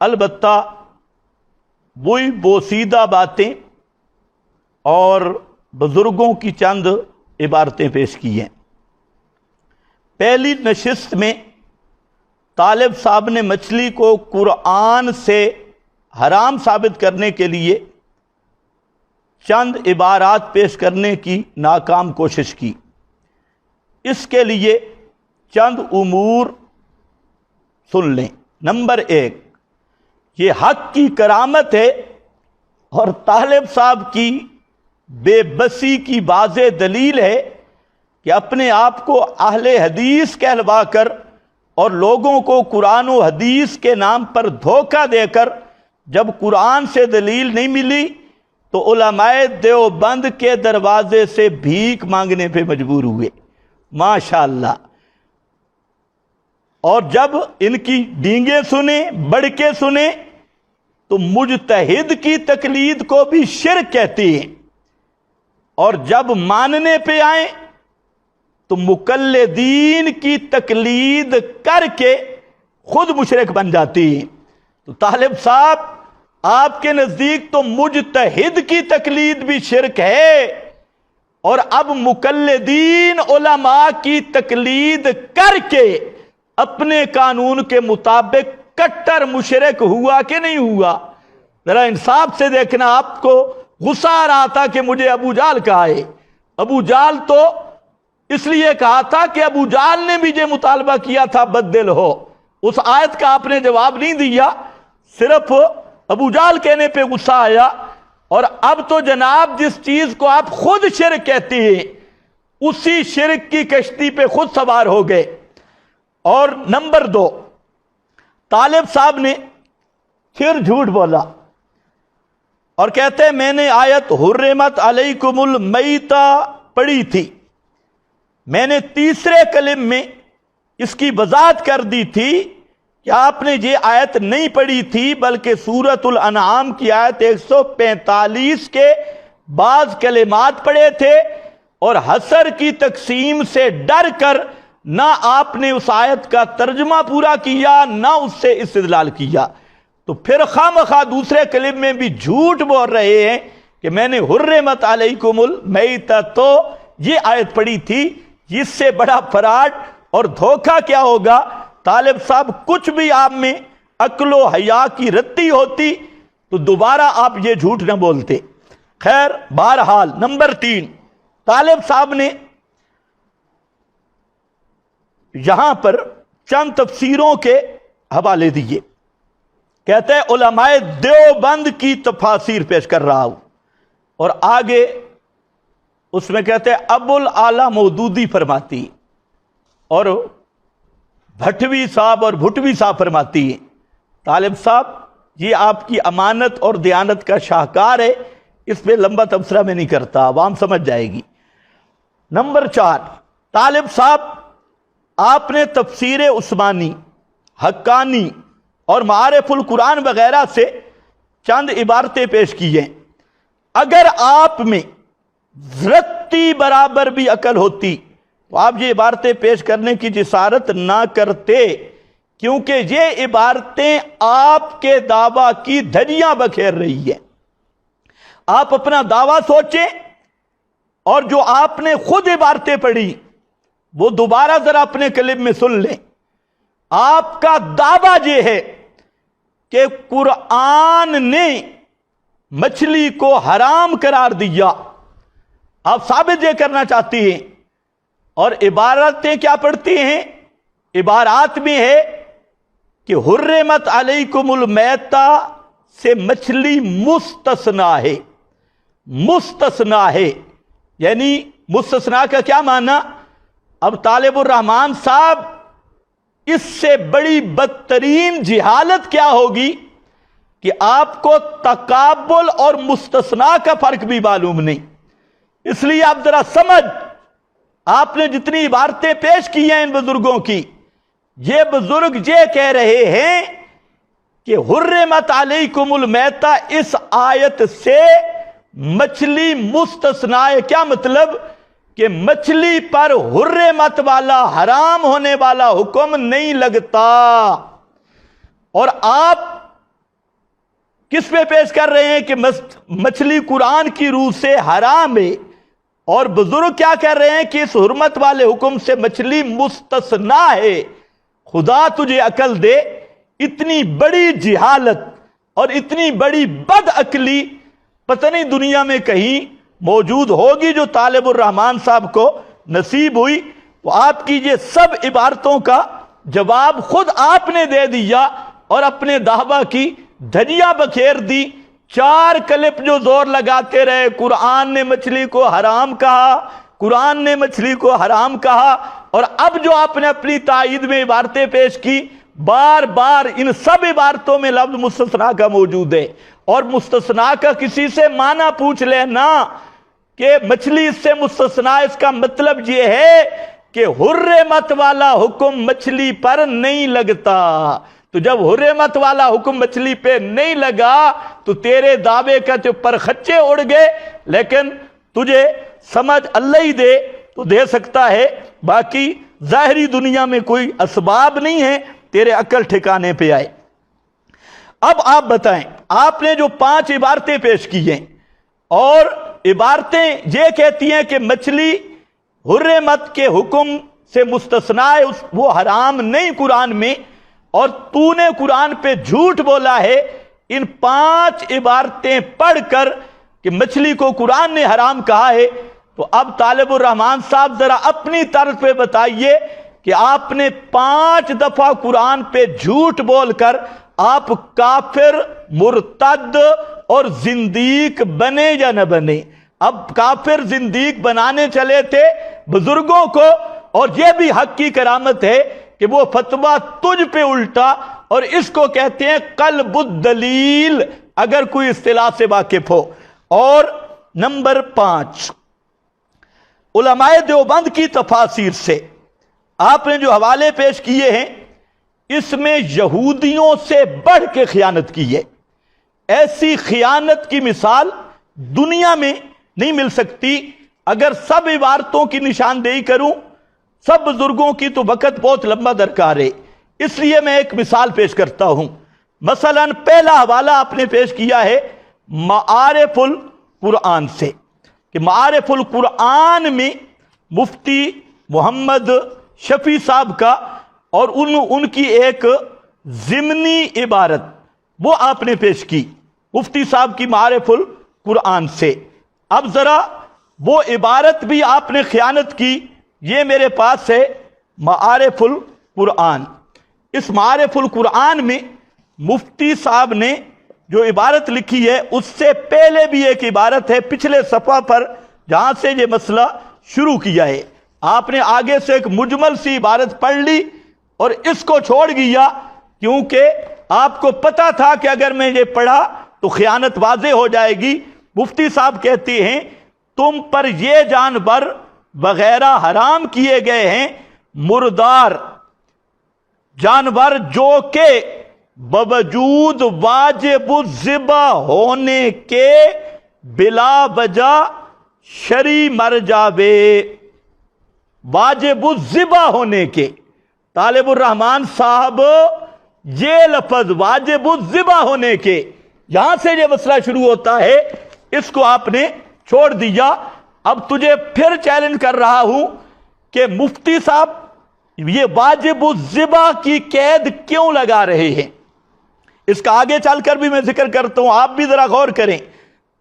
Speaker 1: البتہ وہی بوسیدہ باتیں اور بزرگوں کی چند عبارتیں پیش کی ہیں. پہلی نشست میں طالب صاحب نے مچھلی کو قرآن سے حرام ثابت کرنے کے لیے چند عبارات پیش کرنے کی ناکام کوشش کی. اس کے لیے چند امور سن لیں. نمبر 1، یہ حق کی کرامت ہے اور طالب صاحب کی بے بسی کی واضح دلیل ہے کہ اپنے آپ کو اہل حدیث کہلوا کر اور لوگوں کو قرآن و حدیث کے نام پر دھوکہ دے کر جب قرآن سے دلیل نہیں ملی تو علماء دیوبند کے دروازے سے بھیک مانگنے پہ مجبور ہوئے. ماشاءاللہ. اور جب ان کی ڈینگیں سنیں، بڑکے سنیں، تو مجتہد کی تقلید کو بھی شرک کہتی ہیں، اور جب ماننے پہ آئیں تو مقلدین کی تقلید کر کے خود مشرک بن جاتی ہیں. تو طالب صاحب، آپ کے نزدیک تو مجتہد کی تقلید بھی شرک ہے، اور اب مقلدین علماء کی تقلید کر کے اپنے قانون کے مطابق کٹر مشرک ہوا کہ نہیں ہوا؟ ذرا انصاف سے دیکھنا. آپ کو غصہ آ رہا تھا کہ مجھے ابو جہل کہا ہے. ابو جہل تو اس لیے کہا تھا کہ ابو جہل نے بھی یہ مطالبہ کیا تھا بدل ہو. اس آیت کا آپ نے جواب نہیں دیا، صرف ابو جہل کہنے پہ غصہ آیا. اور اب تو جناب جس چیز کو آپ خود شرک کہتی ہیں اسی شرک کی کشتی پہ خود سوار ہو گئے. اور نمبر 2، طالب صاحب نے پھر جھوٹ بولا اور کہتے ہیں میں نے آیت حرمت علیکم المیتہ پڑھی تھی. میں نے تیسرے کلم میں اس کی وضاحت کر دی تھی کہ آپ نے یہ آیت نہیں پڑھی تھی، بلکہ سورۃ الانعام کی آیت 145 کے بعض کلمات پڑھے تھے، اور حسر کی تقسیم سے ڈر کر نہ آپ نے اس آیت کا ترجمہ پورا کیا نہ اس سے استدلال کیا. تو پھر خواہ دوسرے کلم میں بھی جھوٹ بول رہے ہیں کہ میں نے حرمت علیکم المیتہ تو یہ آیت پڑھی تھی. اس سے بڑا فراڈ اور دھوکہ کیا ہوگا؟ طالب صاحب، کچھ بھی آپ میں عقل و حیا کی رتی ہوتی تو دوبارہ آپ یہ جھوٹ نہ بولتے. خیر، بہرحال نمبر 3، طالب صاحب نے یہاں پر چند تفسیروں کے حوالے دیے. کہتے ہیں علماء دیوبند کی تفاسیر پیش کر رہا ہوں، اور آگے اس میں کہتے ہیں ابو الاعلی مودودی فرماتی اور بھٹوی صاحب اور بھٹوی صاحب فرماتی ہیں. طالب صاحب، یہ آپ کی امانت اور دیانت کا شاہکار ہے، اس پہ لمبا تبصرہ میں نہیں کرتا، عوام سمجھ جائے گی. نمبر 4، طالب صاحب، آپ نے تفسیر عثمانی، حقانی اور معارف القرآن وغیرہ سے چند عبارتیں پیش کی ہیں. اگر آپ میں رتی برابر بھی عقل ہوتی تو آپ یہ عبارتیں پیش کرنے کی جسارت نہ کرتے کیونکہ یہ عبارتیں آپ کے دعویٰ کی دھجیاں بکھیر رہی ہیں۔ آپ اپنا دعویٰ سوچیں اور جو آپ نے خود عبارتیں پڑھی وہ دوبارہ ذرا اپنے کلب میں سن لیں۔ آپ کا دعویٰ یہ ہے کہ قرآن نے مچھلی کو حرام قرار دیا، آپ ثابت یہ کرنا چاہتی ہیں، اور عبارتیں کیا پڑھتی ہیں؟ عبارات میں ہے کہ حرمت علیکم المیتہ سے مچھلی مستثنا ہے، مستثنا ہے، یعنی مستثنا کا کیا معنی؟ اب طالب الرحمان صاحب، اس سے بڑی بدترین جہالت کیا ہوگی کہ آپ کو تقابل اور مستثنا کا فرق بھی معلوم نہیں۔ اس لیے آپ ذرا سمجھ، آپ نے جتنی عبارتیں پیش کی ہیں ان بزرگوں کی، یہ بزرگ یہ کہہ رہے ہیں کہ حرمت علیکم المیتہ اس آیت سے مچھلی مستثنا ہے۔ کیا مطلب؟ کہ مچھلی پر حرمت والا، حرام ہونے والا حکم نہیں لگتا۔ اور آپ کس پہ پیش کر رہے ہیں کہ مچھلی قرآن کی روح سے حرام ہے، اور بزرگ کیا کہہ رہے ہیں کہ اس حرمت والے حکم سے مچھلی مستثنا ہے۔ خدا تجھے عقل دے، اتنی بڑی جہالت اور اتنی بڑی بد عقلی پتہ نہیں دنیا میں کہیں موجود ہوگی جو طالب الرحمان صاحب کو نصیب ہوئی۔ وہ آپ کی یہ سب عبارتوں کا جواب خود آپ نے دے دیا اور اپنے دعویٰ کی دھجیاں بکھیر دی۔ 4 کلپ جو زور لگاتے رہے، قرآن نے مچھلی کو حرام کہا، قرآن نے مچھلی کو حرام کہا، اور اب جو آپ نے اپنی تائید میں عبارتیں پیش کی، بار بار ان سب عبارتوں میں لفظ مستثنا کا موجود ہے۔ اور مستثنا کا کسی سے معنی پوچھ لینا کہ مچھلی اس سے مستثنا، اس کا مطلب یہ ہے کہ حرمت والا حکم مچھلی پر نہیں لگتا۔ تو جب حرمت والا حکم مچھلی پہ نہیں لگا تو تیرے دعوے کا جو پرخچے اڑ گئے، لیکن تجھے سمجھ اللہ ہی دے تو دے سکتا ہے، باقی ظاہری دنیا میں کوئی اسباب نہیں ہے تیرے عقل ٹھکانے پہ آئے۔ اب آپ بتائیں، آپ نے جو 5 عبارتیں پیش کی ہیں، اور عبارتیں یہ کہتی ہیں کہ مچھلی حرمت کے حکم سے مستثنا ہے، وہ حرام نہیں قرآن میں، اور تو نے قرآن پہ جھوٹ بولا ہے۔ ان 5 عبارتیں پڑھ کر کہ مچھلی کو قرآن نے حرام کہا ہے، تو اب طالب الرحمان صاحب ذرا اپنی طرز پہ بتائیے کہ آپ نے 5 دفعہ قرآن پہ جھوٹ بول کر آپ کافر، مرتد اور زندیق بنے یا نہ بنے؟ اب کافر زندیق بنانے چلے تھے بزرگوں کو، اور یہ بھی حق کی کرامت ہے کہ وہ فتویٰ تجھ پہ الٹا، اور اس کو کہتے ہیں قلب الدلیل، اگر کوئی اصطلاح سے واقف ہو۔ اور نمبر 5، علماء دیوبند کی تفاسیر سے آپ نے جو حوالے پیش کیے ہیں، اس میں یہودیوں سے بڑھ کے خیانت کی ہے۔ ایسی خیانت کی مثال دنیا میں نہیں مل سکتی۔ اگر سب عبارتوں کی نشاندہی کروں، سب بزرگوں کی، تو وقت بہت لمبا درکار ہے، اس لیے میں ایک مثال پیش کرتا ہوں۔ مثلا پہلا حوالہ آپ نے پیش کیا ہے معارف القرآن سے، کہ معارف القرآن میں مفتی محمد شفیع صاحب کا اور ان کی ایک ضمنی عبارت وہ آپ نے پیش کی مفتی صاحب کی معارف القرآن سے۔ اب ذرا وہ عبارت بھی آپ نے خیانت کی، یہ میرے پاس ہے معارف القرآن۔ اس معارف القرآن میں مفتی صاحب نے جو عبارت لکھی ہے، اس سے پہلے بھی ایک عبارت ہے پچھلے صفحہ پر جہاں سے یہ مسئلہ شروع کیا ہے۔ آپ نے آگے سے ایک مجمل سی عبارت پڑھ لی اور اس کو چھوڑ گیا، کیونکہ آپ کو پتا تھا کہ اگر میں یہ پڑھا تو خیانت واضح ہو جائے گی۔ مفتی صاحب کہتے ہیں تم پر یہ جانور وغیرہ حرام کیے گئے ہیں، مردار جانور جو کہ باوجود واجب الذبح ہونے کے بلا وجہ شری مر جاوے، واجب الذبح ہونے کے، طالب الرحمان صاحب یہ لفظ واجب الذبح ہونے کے یہاں سے یہ مسئلہ شروع ہوتا ہے، اس کو آپ نے چھوڑ دیا۔ اب تجھے پھر چیلنج کر رہا ہوں کہ مفتی صاحب یہ واجب الذبح کی قید کیوں لگا رہے ہیں؟ اس کا آگے چل کر بھی میں ذکر کرتا ہوں، آپ بھی ذرا غور کریں۔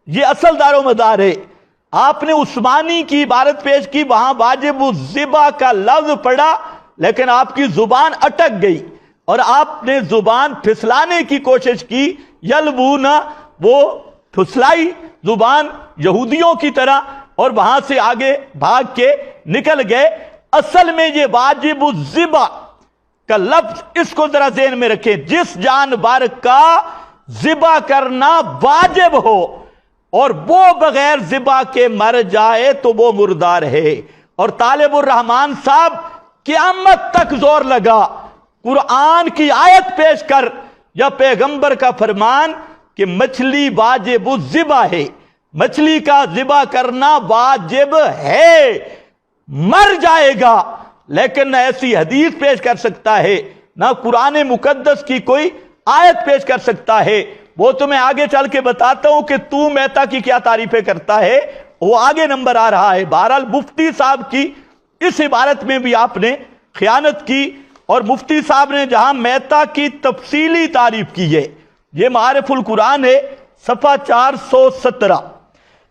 Speaker 1: یہ اصل دار و مدار ہے۔ آپ نے عثمانی کی عبارت پیش کی، وہاں واجب الذبح کا لفظ پڑا، لیکن آپ کی زبان اٹک گئی اور آپ نے زبان پھسلانے کی کوشش کی۔ یلبونا، وہ پھسلائی زبان یہودیوں کی طرح اور وہاں سے آگے بھاگ کے نکل گئے۔ اصل میں یہ واجب الذبح کا لفظ، اس کو ذرا ذہن میں رکھیں، جس جانور کا ذبح کرنا واجب ہو اور وہ بغیر ذبح کے مر جائے تو وہ مردار ہے۔ اور طالب الرحمان صاحب قیامت تک زور لگا قرآن کی آیت پیش کر یا پیغمبر کا فرمان کہ مچھلی واجب الذبح ہے، مچھلی کا ذبح کرنا واجب ہے، مر جائے گا، لیکن نہ ایسی حدیث پیش کر سکتا ہے نہ قرآن مقدس کی کوئی آیت پیش کر سکتا ہے۔ وہ تو میں آگے چل کے بتاتا ہوں کہ تو میتا کی کیا تعریفیں کرتا ہے، وہ آگے نمبر آ رہا ہے۔ بہرحال مفتی صاحب کی اس عبارت میں بھی آپ نے خیانت کی، اور مفتی صاحب نے جہاں میتا کی تفصیلی تعریف کی ہے، یہ معارف القرآن ہے صفحہ 417،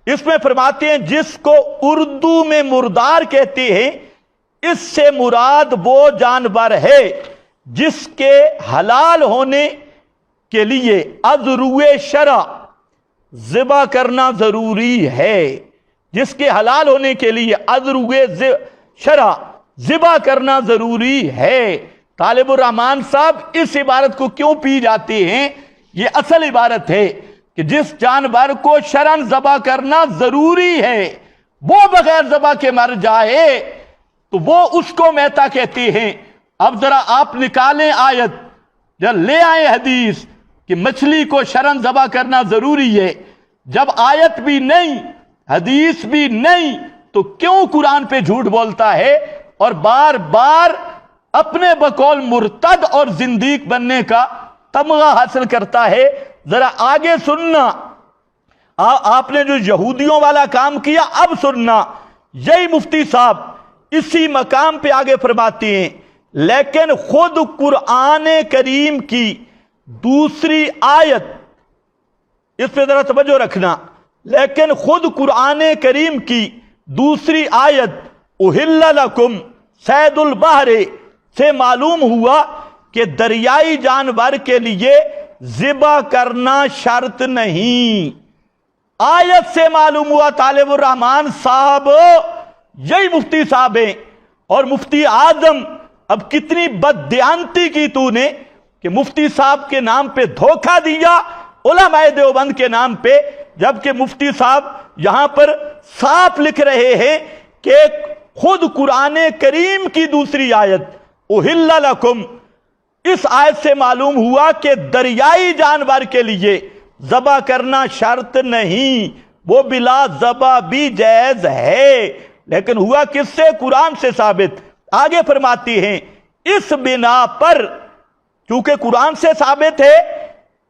Speaker 1: اس میں فرماتے ہیں جس کو اردو میں مردار کہتے ہیں، اس سے مراد وہ جانور ہے جس کے حلال ہونے کے لیے ازروے شرع ذبح کرنا ضروری ہے، جس کے حلال ہونے کے لیے ازروے شرع ذبح کرنا ضروری ہے۔ طالب الرحمان صاحب اس عبارت کو کیوں پی جاتے ہیں؟ یہ اصل عبارت ہے کہ جس جانور کو شرعاً ذبح کرنا ضروری ہے وہ بغیر ذبح کے مر جائے تو وہ اس کو میتا کہتے ہیں۔ اب ذرا آپ نکالیں آیت یا لے آئیں حدیث کہ مچھلی کو شرعاً ذبح کرنا ضروری ہے۔ جب آیت بھی نہیں، حدیث بھی نہیں، تو کیوں قرآن پہ جھوٹ بولتا ہے اور بار بار اپنے بقول مرتد اور زندیق بننے کا تمغہ حاصل کرتا ہے؟ ذرا آگے سننا، آپ نے جو یہودیوں والا کام کیا اب سننا۔ یہی مفتی صاحب اسی مقام پہ آگے فرماتے ہیں لیکن خود قرآن کریم کی دوسری آیت، اس پہ ذرا توجہ رکھنا، لیکن خود قرآن کریم کی دوسری آیت احل لکم صید البحر سے معلوم ہوا کہ دریائی جانور کے لیے ذبح کرنا شرط نہیں۔ آیت سے معلوم ہوا طالب الرحمان صاحب، یہی مفتی صاحب ہیں اور مفتی اعظم، اب کتنی بددیانتی کی تو نے کہ مفتی صاحب کے نام پہ دھوکہ دیا علماء دیوبند کے نام پہ، جبکہ مفتی صاحب یہاں پر صاف لکھ رہے ہیں کہ خود قرآن کریم کی دوسری آیت احل لکم، اس آیت سے معلوم ہوا کہ دریائی جانور کے لیے ذبح کرنا شرط نہیں، وہ بلا ذبح بھی جائز ہے، لیکن ہوا کس سے؟ قرآن سے ثابت۔ آگے فرماتی ہیں اس بنا پر، چونکہ قرآن سے ثابت ہے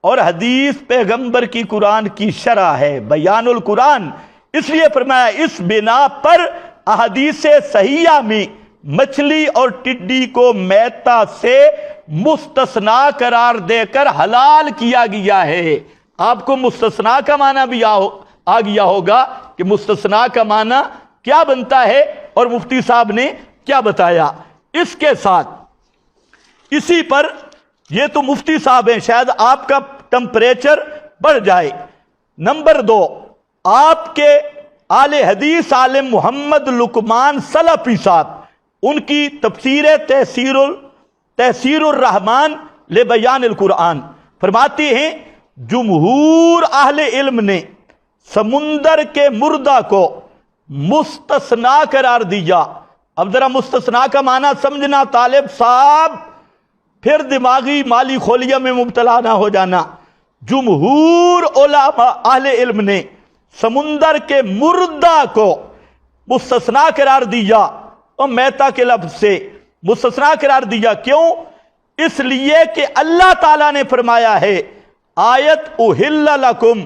Speaker 1: اور حدیث پیغمبر کی قرآن کی شرح ہے، بیان القرآن، اس لیے فرمایا اس بنا پر احادیث صحیحہ میں مچھلی اور ٹڈی کو میتا سے مستثنا قرار دے کر حلال کیا گیا ہے۔ آپ کو مستثنا کا معنی بھی آ گیا ہوگا کہ مستثنا کا معنی کیا بنتا ہے اور مفتی صاحب نے کیا بتایا۔ اس کے ساتھ اسی پر، یہ تو مفتی صاحب ہیں، شاید آپ کا ٹمپریچر بڑھ جائے۔ نمبر 2، آپ کے آل حدیث عالم محمد لقمان سلفی صاحب، ان کی تفسیر تحسیر الرحمن لبیان القرآن فرماتے ہیں جمہور اہل علم نے سمندر کے مردہ کو مستثنا قرار دیا۔ اب ذرا مستثنا کا معنی سمجھنا طالب صاحب، پھر دماغی مالی خولیہ میں مبتلا نہ ہو جانا۔ جمہور علماء اہل علم نے سمندر کے مردہ کو مستثنا قرار دیا اور میتا کے لفظ سے، مستثنا قرار دیا. کیوں؟ اس لیے کہ اللہ تعالیٰ نے فرمایا ہے آیت احل لکم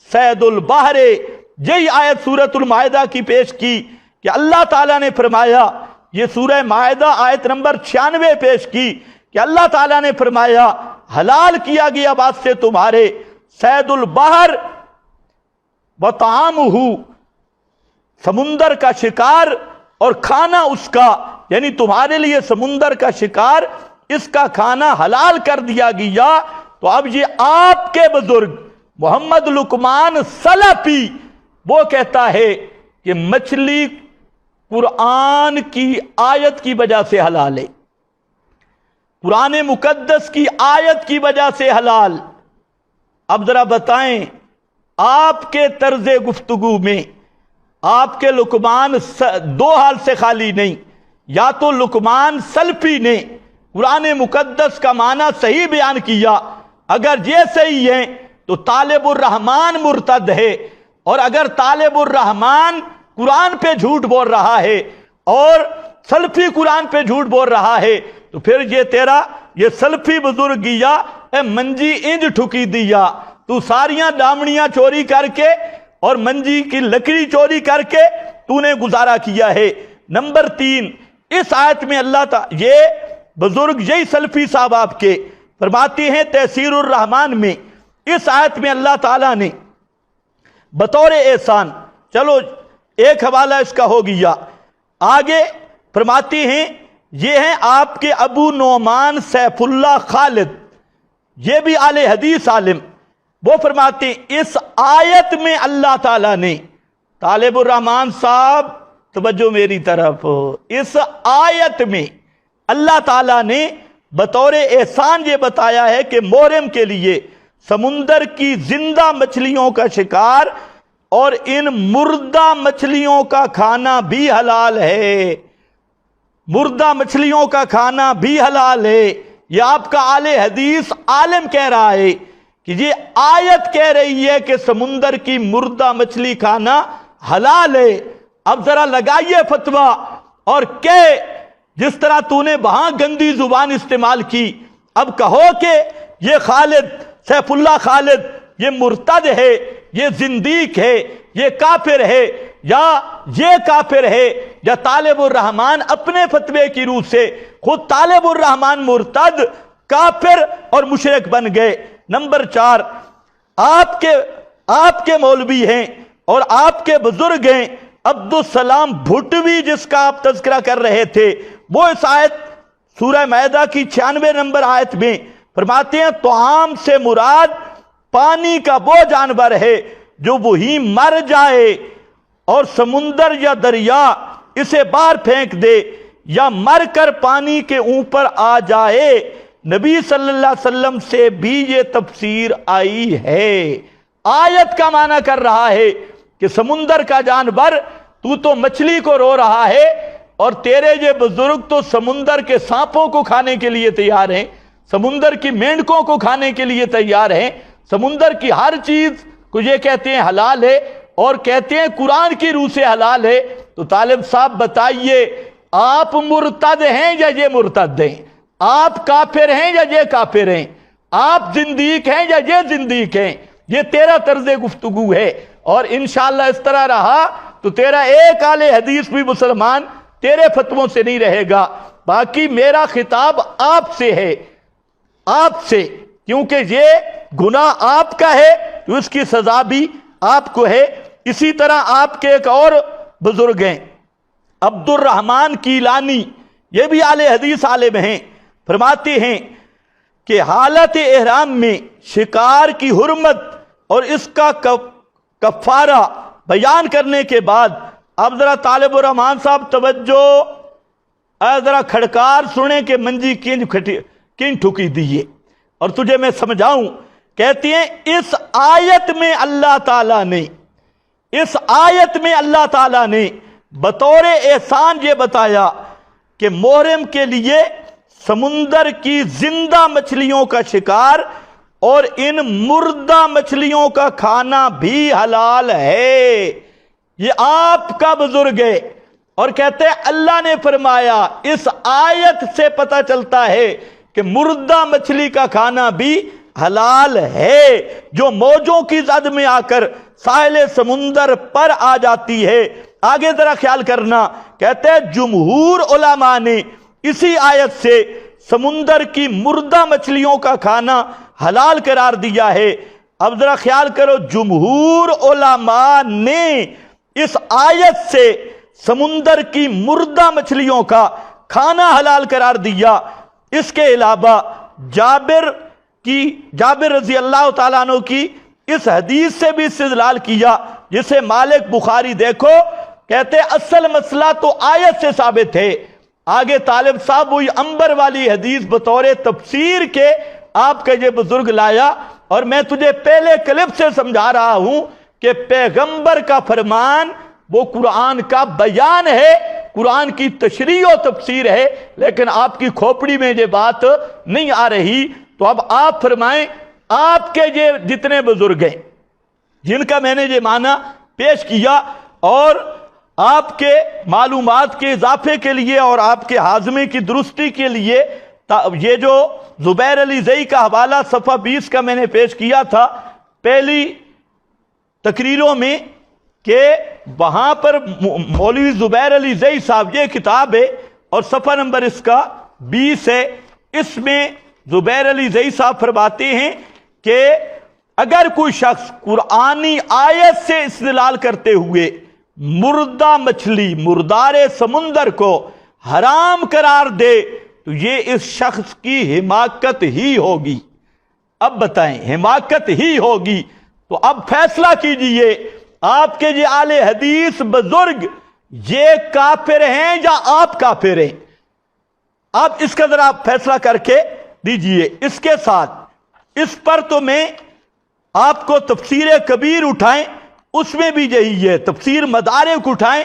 Speaker 1: صید البحر، یہی آیت سورۃ المائدہ کی پیش کی کہ اللہ تعالیٰ نے فرمایا، یہ سورہ مائدہ آیت نمبر 96 پیش کی کہ اللہ تعالیٰ نے فرمایا حلال کیا گیا بات سے تمہارے صید البحر وطعامہ، سمندر کا شکار اور کھانا اس کا، یعنی تمہارے لیے سمندر کا شکار، اس کا کھانا حلال کر دیا گیا. تو اب یہ آپ کے بزرگ محمد لقمان سلفی وہ کہتا ہے کہ مچھلی قرآن کی آیت کی وجہ سے حلال ہے، قرآن مقدس کی آیت کی وجہ سے حلال. اب ذرا بتائیں آپ کے طرز گفتگو میں آپ کے لقمان دو حال سے خالی نہیں، یا تو لقمان سلفی نے قرآن مقدس کا معنی صحیح بیان کیا، اگر یہ صحیح ہے تو طالب الرحمن مرتد ہے، اور اگر طالب الرحمن قرآن پہ جھوٹ بول رہا ہے اور سلفی قرآن پہ جھوٹ بول رہا ہے تو پھر یہ تیرا یہ سلفی بزرگیا اے منجی انج ٹھکی دیا، تو ساریاں دامنیاں چوری کر کے اور منجی کی لکڑی چوری کر کے تو نے گزارا کیا ہے. نمبر 3، اس آیت میں اللہ تعالی یہ بزرگ یہی سلفی صاحب آپ کے فرماتے ہیں تیسیر الرحمن میں، اس آیت میں اللہ تعالیٰ نے بطور احسان، چلو ایک حوالہ اس کا ہو گیا، آگے فرماتے ہیں یہ ہیں آپ کے ابو نعمان سیف اللہ خالد، یہ بھی اہل حدیث عالم، وہ فرماتے ہیں اس آیت میں اللہ تعالیٰ نے، طالب الرحمن صاحب توجہ میری طرف، اس آیت میں اللہ تعالیٰ نے بطور احسان یہ بتایا ہے کہ محرم کے لیے سمندر کی زندہ مچھلیوں کا شکار اور ان مردہ مچھلیوں کا کھانا بھی حلال ہے، مردہ مچھلیوں کا کھانا بھی حلال ہے. یہ آپ کا اہل حدیث عالم کہہ رہا ہے کہ یہ آیت کہہ رہی ہے کہ سمندر کی مردہ مچھلی کھانا حلال ہے. اب ذرا لگائیے فتویٰ اور کہ جس طرح تو نے وہاں گندی زبان استعمال کی، اب کہو کہ یہ خالد سیف اللہ خالد یہ مرتد ہے، یہ زندیق ہے، یہ کافر ہے، یا یہ کافر ہے، یا طالب الرحمن اپنے فتوے کی روح سے خود طالب الرحمن مرتد کافر اور مشرک بن گئے. نمبر 4، آپ کے مولوی ہیں اور آپ کے بزرگ ہیں عبدالسلام بھٹوی جس کا آپ تذکرہ کر رہے تھے، وہ اس آیت سورہ مائدہ کی 96 نمبر آیت میں فرماتے ہیں طعام سے مراد پانی کا وہ جانور ہے جو وہی مر جائے اور سمندر یا دریا اسے باہر پھینک دے یا مر کر پانی کے اوپر آ جائے. نبی صلی اللہ علیہ وسلم سے بھی یہ تفسیر آئی ہے. آیت کا معنی کر رہا ہے کہ سمندر کا جانور، تو مچھلی کو رو رہا ہے اور تیرے یہ بزرگ تو سمندر کے سانپوں کو کھانے کے لیے تیار ہیں، سمندر کی مینڈکوں کو کھانے کے لیے تیار ہیں، سمندر کی ہر چیز کو یہ کہتے ہیں حلال ہے اور کہتے ہیں قرآن کی روح سے حلال ہے. تو طالب صاحب بتائیے آپ مرتد ہیں یا یہ مرتد ہیں؟ آپ کافر ہیں یا یہ کافر ہیں؟ آپ زندیق ہیں یا یہ زندیق ہیں؟ یہ تیرا طرز گفتگو ہے، اور انشاءاللہ اس طرح رہا تو تیرا ایک اہل حدیث بھی مسلمان تیرے فتووں سے نہیں رہے گا. باقی میرا خطاب آپ سے ہے، آپ سے، کیونکہ یہ گناہ آپ کا ہے تو اس کی سزا بھی آپ کو ہے. اسی طرح آپ کے ایک اور بزرگ ہیں عبد الرحمن کیلانی، یہ بھی اہل حدیث عالم ہیں، فرماتے ہیں کہ حالت احرام میں شکار کی حرمت اور اس کا کفارہ بیان کرنے کے بعد، اب ذرا طالب الرحمن صاحب توجہ، ذرا کھڑکار سنیں کہ منجی کن ٹھکی دیئے اور تجھے میں سمجھاؤں. کہتے ہیں اس آیت میں اللہ تعالیٰ نے بطور احسان یہ بتایا کہ محرم کے لیے سمندر کی زندہ مچھلیوں کا شکار اور ان مردہ مچھلیوں کا کھانا بھی حلال ہے. یہ آپ کا بزرگ ہے اور کہتے ہیں اللہ نے فرمایا۔ اس آیت سے پتہ چلتا ہے کہ مردہ مچھلی کا کھانا بھی حلال ہے، جو موجوں کی زد میں آ کر ساحل سمندر پر آ جاتی ہے۔ آگے ذرا خیال کرنا، کہتے ہیں جمہور علماء نے اسی آیت سے سمندر کی مردہ مچھلیوں کا کھانا حلال قرار دیا ہے۔ اب ذرا خیال کرو، جمہور علماء نے اس آیت سے سمندر کی مردہ مچھلیوں کا کھانا حلال قرار دیا۔ اس کے علاوہ جابر رضی اللہ تعالیٰ عنہ کی اس حدیث سے بھی استدلال کیا، جسے مالک بخاری دیکھو، کہتے اصل مسئلہ تو آیت سے ثابت ہے۔ آگے طالب صاحب وہی عنبر والی حدیث بطور تفسیر کے آپ کا یہ بزرگ لایا، اور میں تجھے پہلے کلپ سے سمجھا رہا ہوں کہ پیغمبر کا فرمان وہ قرآن کا بیان ہے، قرآن کی تشریح و تفسیر ہے، لیکن آپ کی کھوپڑی میں یہ بات نہیں آ رہی۔ تو اب آپ فرمائیں، آپ کے یہ جتنے بزرگ ہیں جن کا میں نے یہ معنی پیش کیا، اور آپ کے معلومات کے اضافے کے لیے اور آپ کے ہاضمے کی درستی کے لیے یہ جو زبیر علی زئی کا حوالہ صفحہ 20 کا میں نے پیش کیا تھا پہلی تقریروں میں، کہ وہاں پر مولوی زبیر علی زئی صاحب، یہ کتاب ہے اور صفحہ نمبر اس کا 20 ہے، اس میں زبیر علی زئی صاحب فرماتے ہیں کہ اگر کوئی شخص قرآنی آیت سے استدلال کرتے ہوئے مردہ مچھلی، مردار سمندر کو حرام قرار دے تو یہ اس شخص کی حماقت ہی ہوگی۔ اب بتائیں، حماقت ہی ہوگی تو اب فیصلہ کیجئے، آپ کے یہ اہل حدیث بزرگ یہ کافر ہیں یا آپ کافر ہیں؟ آپ اس کا ذرا فیصلہ کر کے دیجئے۔ اس کے ساتھ اس پر تو میں آپ کو تفسیر کبیر اٹھائیں، اس میں بھی یہی ہے، تفسیر مدارک اٹھائیں،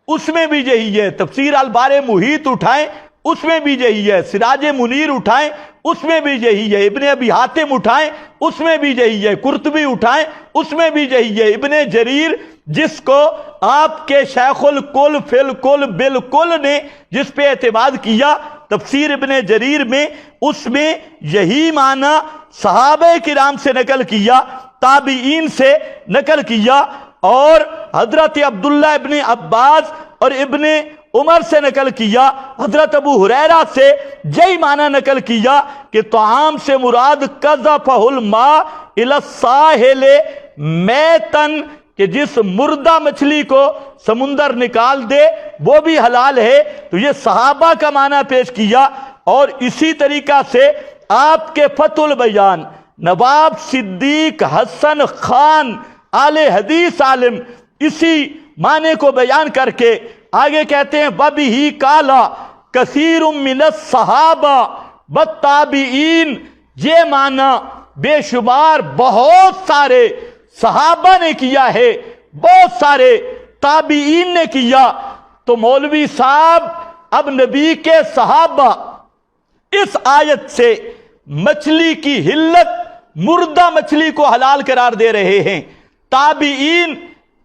Speaker 1: اس میں بھی یہی ہے، تفسیر البار محیط اٹھائیں، اس میں بھی یہی ہے، سراج منیر اٹھائیں، اس میں بھی یہی ہے، ابن ابی حاتم اٹھائیں، اس میں بھی یہی ہے، قرطبی اٹھائیں، اس میں بھی یہی ہے، ابن جریر جس کو آپ کے شیخ الکل فی الکل بالکل نے جس پہ اعتماد کیا، تفسیر ابن جریر میں، اس میں یہی معنی صحابہ کرام سے نقل کیا، تابعین سے نقل کیا، اور حضرت عبداللہ ابن عباس اور ابن عمر سے نقل کیا، حضرت ابو ہریرہ سے یہی معنی نقل کیا کہ طعام سے مراد قذفہ الماء الی الساحل میتن، کہ جس مردہ مچھلی کو سمندر نکال دے وہ بھی حلال ہے۔ تو یہ صحابہ کا معنی پیش کیا، اور اسی طریقہ سے آپ کے فتح البیان نواب صدیق حسن خان اہل حدیث عالم اسی معنی کو بیان کر کے آگے کہتے ہیں وَبِهِ قَالَ كَثِيرٌ مِّنَ الصَّحَابَةِ وَالتَّابِعِينَ، یہ معنی بے شمار بہت سارے صحابہ نے کیا ہے، بہت سارے تابعین نے کیا۔ تو مولوی صاحب اب نبی کے صحابہ اس آیت سے مچھلی کی حلت، مردہ مچھلی کو حلال قرار دے رہے ہیں، تابعین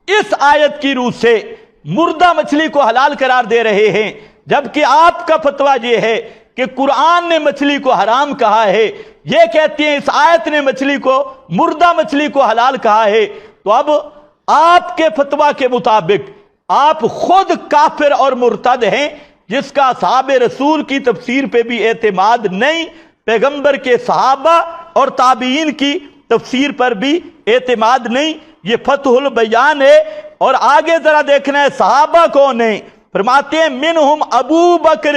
Speaker 1: اس آیت کی روح سے مردہ مچھلی کو حلال قرار دے رہے ہیں، جبکہ آپ کا فتویٰ یہ ہے کہ قرآن نے مچھلی کو حرام کہا ہے، یہ کہتے ہیں اس آیت نے مچھلی کو، مردہ مچھلی کو حلال کہا ہے۔ تو اب آپ کے فتویٰ کے مطابق آپ خود کافر اور مرتد ہیں، جس کا اصحاب رسول کی تفسیر پہ بھی اعتماد نہیں، پیغمبر کے صحابہ اور تابعین کی تفسیر پر بھی اعتماد نہیں۔ یہ فتح البیان ہے۔ اور آگے ذرا دیکھنا ہے صحابہ کون ہیں، فرماتے ہیں منہم ابو بکر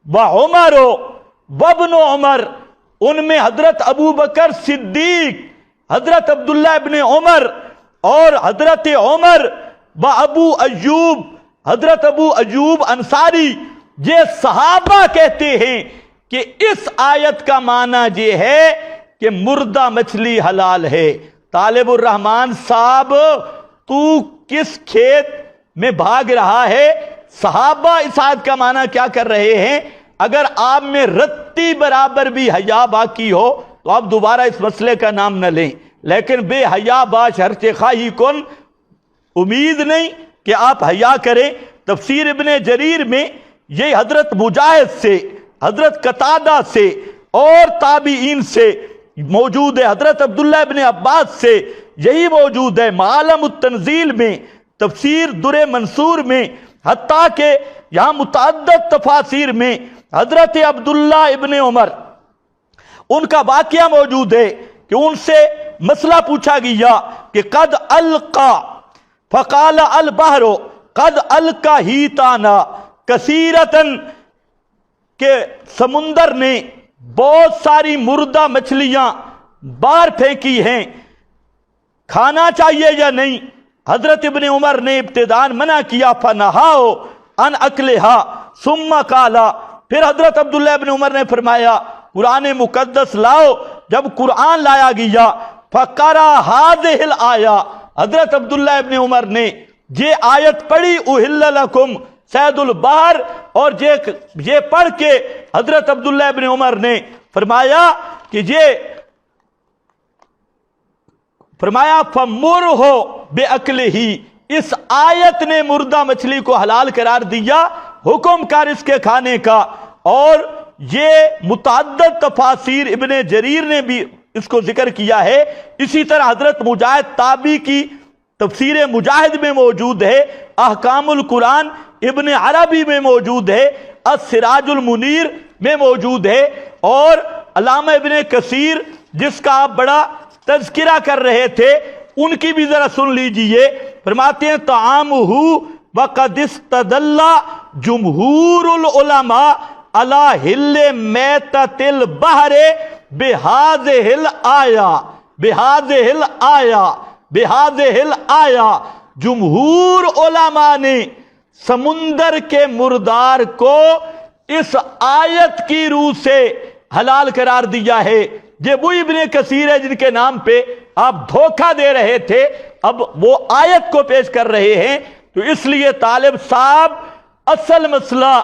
Speaker 1: وعمر وابن عمر، ان میں حضرت ابو بکر صدیق، حضرت عبداللہ ابن عمر اور حضرت عمر و ابو ایوب، حضرت ابو ایوب انصاری، یہ صحابہ کہتے ہیں کہ اس آیت کا معنی یہ ہے کہ مردہ مچھلی حلال ہے۔ طالب الرحمن صاحب تو کس کھیت میں بھاگ رہا ہے؟ صحابہ اس آیت کا معنی کیا کر رہے ہیں؟ اگر آپ میں رتی برابر بھی حیا باقی ہو تو آپ دوبارہ اس مسئلے کا نام نہ لیں، لیکن بے حیا باش ہر چے خواہی کن، امید نہیں کہ آپ حیا کریں۔ تفسیر ابن جریر میں یہ حضرت مجاہد سے، حضرت قتادہ سے اور تابعین سے موجود ہے، حضرت عبداللہ ابن عباس سے یہی موجود ہے، معالم التنزیل میں، تفسیر در منصور میں، حتیٰ کہ یہاں متعدد تفاسیر میں حضرت عبداللہ ابن عمر ان کا واقعہ موجود ہے کہ ان سے مسئلہ پوچھا گیا کہ قد القا فقال البحر قد القا ہیتانا کثیرتن، کہ سمندر نے بہت ساری مردہ مچھلیاں باہر پھینکی ہیں، کھانا چاہیے یا نہیں؟ حضرت ابن عمر نے ابتداءً منع کیا، فنہاؤ ان اکلہا ثم قالا، پھر حضرت عبداللہ ابن عمر نے فرمایا قرآن مقدس لاؤ، جب قرآن لایا گیا فقرا ہذہ الآیہ، حضرت عبداللہ ابن عمر نے یہ آیت پڑھی احل لکم صید البحر، اور یہ پڑھ کے حضرت عبداللہ ابن عمر نے فرمایا کہ فرمایا فَمُرْهُ بِأَكْلِهِ، اس آیت نے مردہ مچھلی کو حلال قرار دیا، حکم کر اس کے کھانے کا۔ اور یہ متعدد تفاسیر ابن جریر نے بھی اس کو ذکر کیا ہے، اسی طرح حضرت مجاہد تابعی کی تفسیر مجاہد میں موجود ہے، احکام القرآن ابن عربی میں موجود ہے، السراج المنیر میں موجود ہے، اور علامہ ابن کثیر جس کا آپ بڑا تذکرہ کر رہے تھے ان کی بھی ذرا سن لیجئے، فرماتے ہیں طعامہ وقد استدل جمہور العلماء علی حل میتۃ البحر بہذہ الآیہ، جمہور علماء نے سمندر کے مردار کو اس آیت کی روح سے حلال قرار دیا ہے۔ یہ وہی ابن کثیر ہے جن کے نام پہ آپ دھوکہ دے رہے تھے، اب وہ آیت کو پیش کر رہے ہیں۔ تو اس لیے طالب صاحب اصل مسئلہ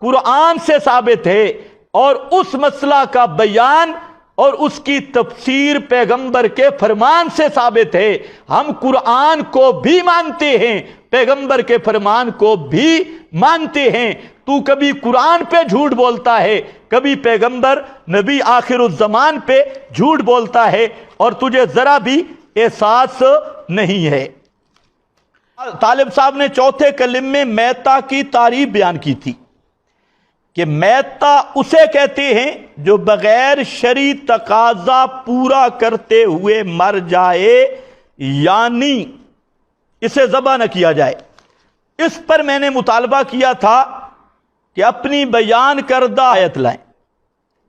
Speaker 1: قرآن سے ثابت ہے، اور اس مسئلہ کا بیان اور اس کی تفسیر پیغمبر کے فرمان سے ثابت ہے۔ ہم قرآن کو بھی مانتے ہیں، پیغمبر کے فرمان کو بھی مانتے ہیں۔ تو کبھی قرآن پہ جھوٹ بولتا ہے، کبھی پیغمبر نبی آخر الزمان پہ جھوٹ بولتا ہے، اور تجھے ذرا بھی احساس نہیں ہے۔ طالب صاحب نے چوتھے کلم میں میتہ کی تعریف بیان کی تھی کہ میتہ اسے کہتے ہیں جو بغیر شرعی تقاضا پورا کرتے ہوئے مر جائے، یعنی اسے ذبح نہ کیا جائے۔ اس پر میں نے مطالبہ کیا تھا کہ اپنی بیان کردہ آیت لائیں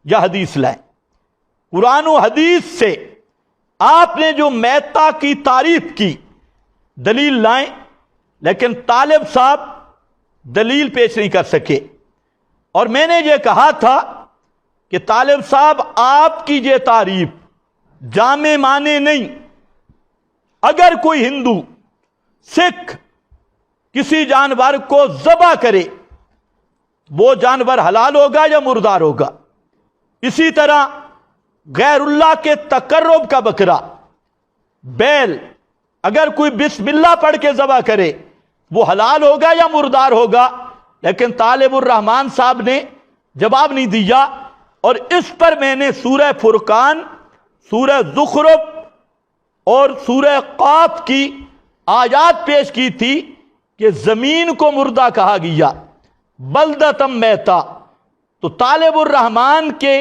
Speaker 1: یا حدیث لائیں، قرآن و حدیث سے آپ نے جو میتہ کی تعریف کی دلیل لائیں، لیکن طالب صاحب دلیل پیش نہیں کر سکے۔ اور میں نے یہ کہا تھا کہ طالب صاحب آپ کی یہ تعریف جامع معنی نہیں۔ اگر کوئی ہندو سکھ کسی جانور کو ذبح کرے، وہ جانور حلال ہوگا یا مردار ہوگا؟ اسی طرح غیر اللہ کے تقرب کا بکرا، بیل، اگر کوئی بسم اللہ پڑھ کے ذبح کرے وہ حلال ہوگا یا مردار ہوگا؟ لیکن طالب الرحمن صاحب نے جواب نہیں دیا، اور اس پر میں نے سورہ فرقان، سورہ زخرف اور سورہ قاف کی آیات پیش کی تھی کہ زمین کو مردہ کہا گیا، بلدتم میتا۔ تو طالب الرحمن کے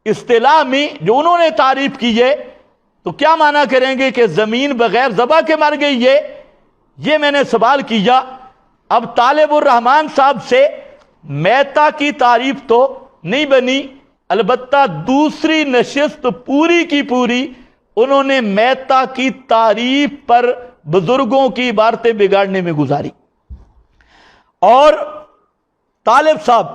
Speaker 1: اصطلاح میں جو انہوں نے تعریف کی ہے، تو کیا معنی کریں گے کہ زمین بغیر ذبح کے مر گئی ہے؟ یہ میں نے سوال کیا۔ اب طالب الرحمن صاحب سے میتا کی تعریف تو نہیں بنی، البتہ دوسری نشست پوری کی پوری انہوں نے میتا کی تعریف پر بزرگوں کی عبارتیں بگاڑنے میں گزاری۔ اور طالب صاحب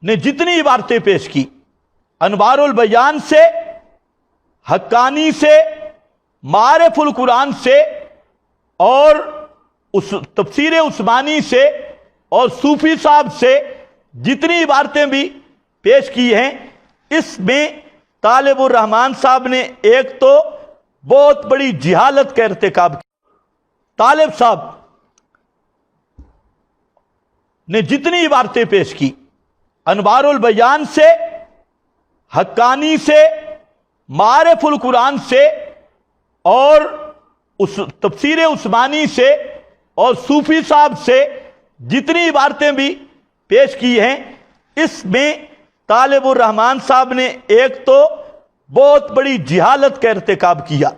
Speaker 1: نے جتنی عبارتیں پیش کی، انوار البیان سے، حقانی سے، معارف القرآن سے، اور اس تفسیر عثمانی سے، اور صوفی صاحب سے جتنی عبارتیں بھی پیش کی ہیں، اس میں طالب الرحمن صاحب نے ایک تو بہت بڑی جہالت کا ارتکاب کیا۔ طالب صاحب نے جتنی عبارتیں پیش کی، انوار البیان سے، حقانی سے، معارف القرآن سے، اور اس تفسیر عثمانی سے، اور صوفی صاحب سے جتنی عبارتیں بھی پیش کی ہیں، اس میں طالب الرحمان صاحب نے ایک تو بہت بڑی جہالت کا ارتکاب کیا،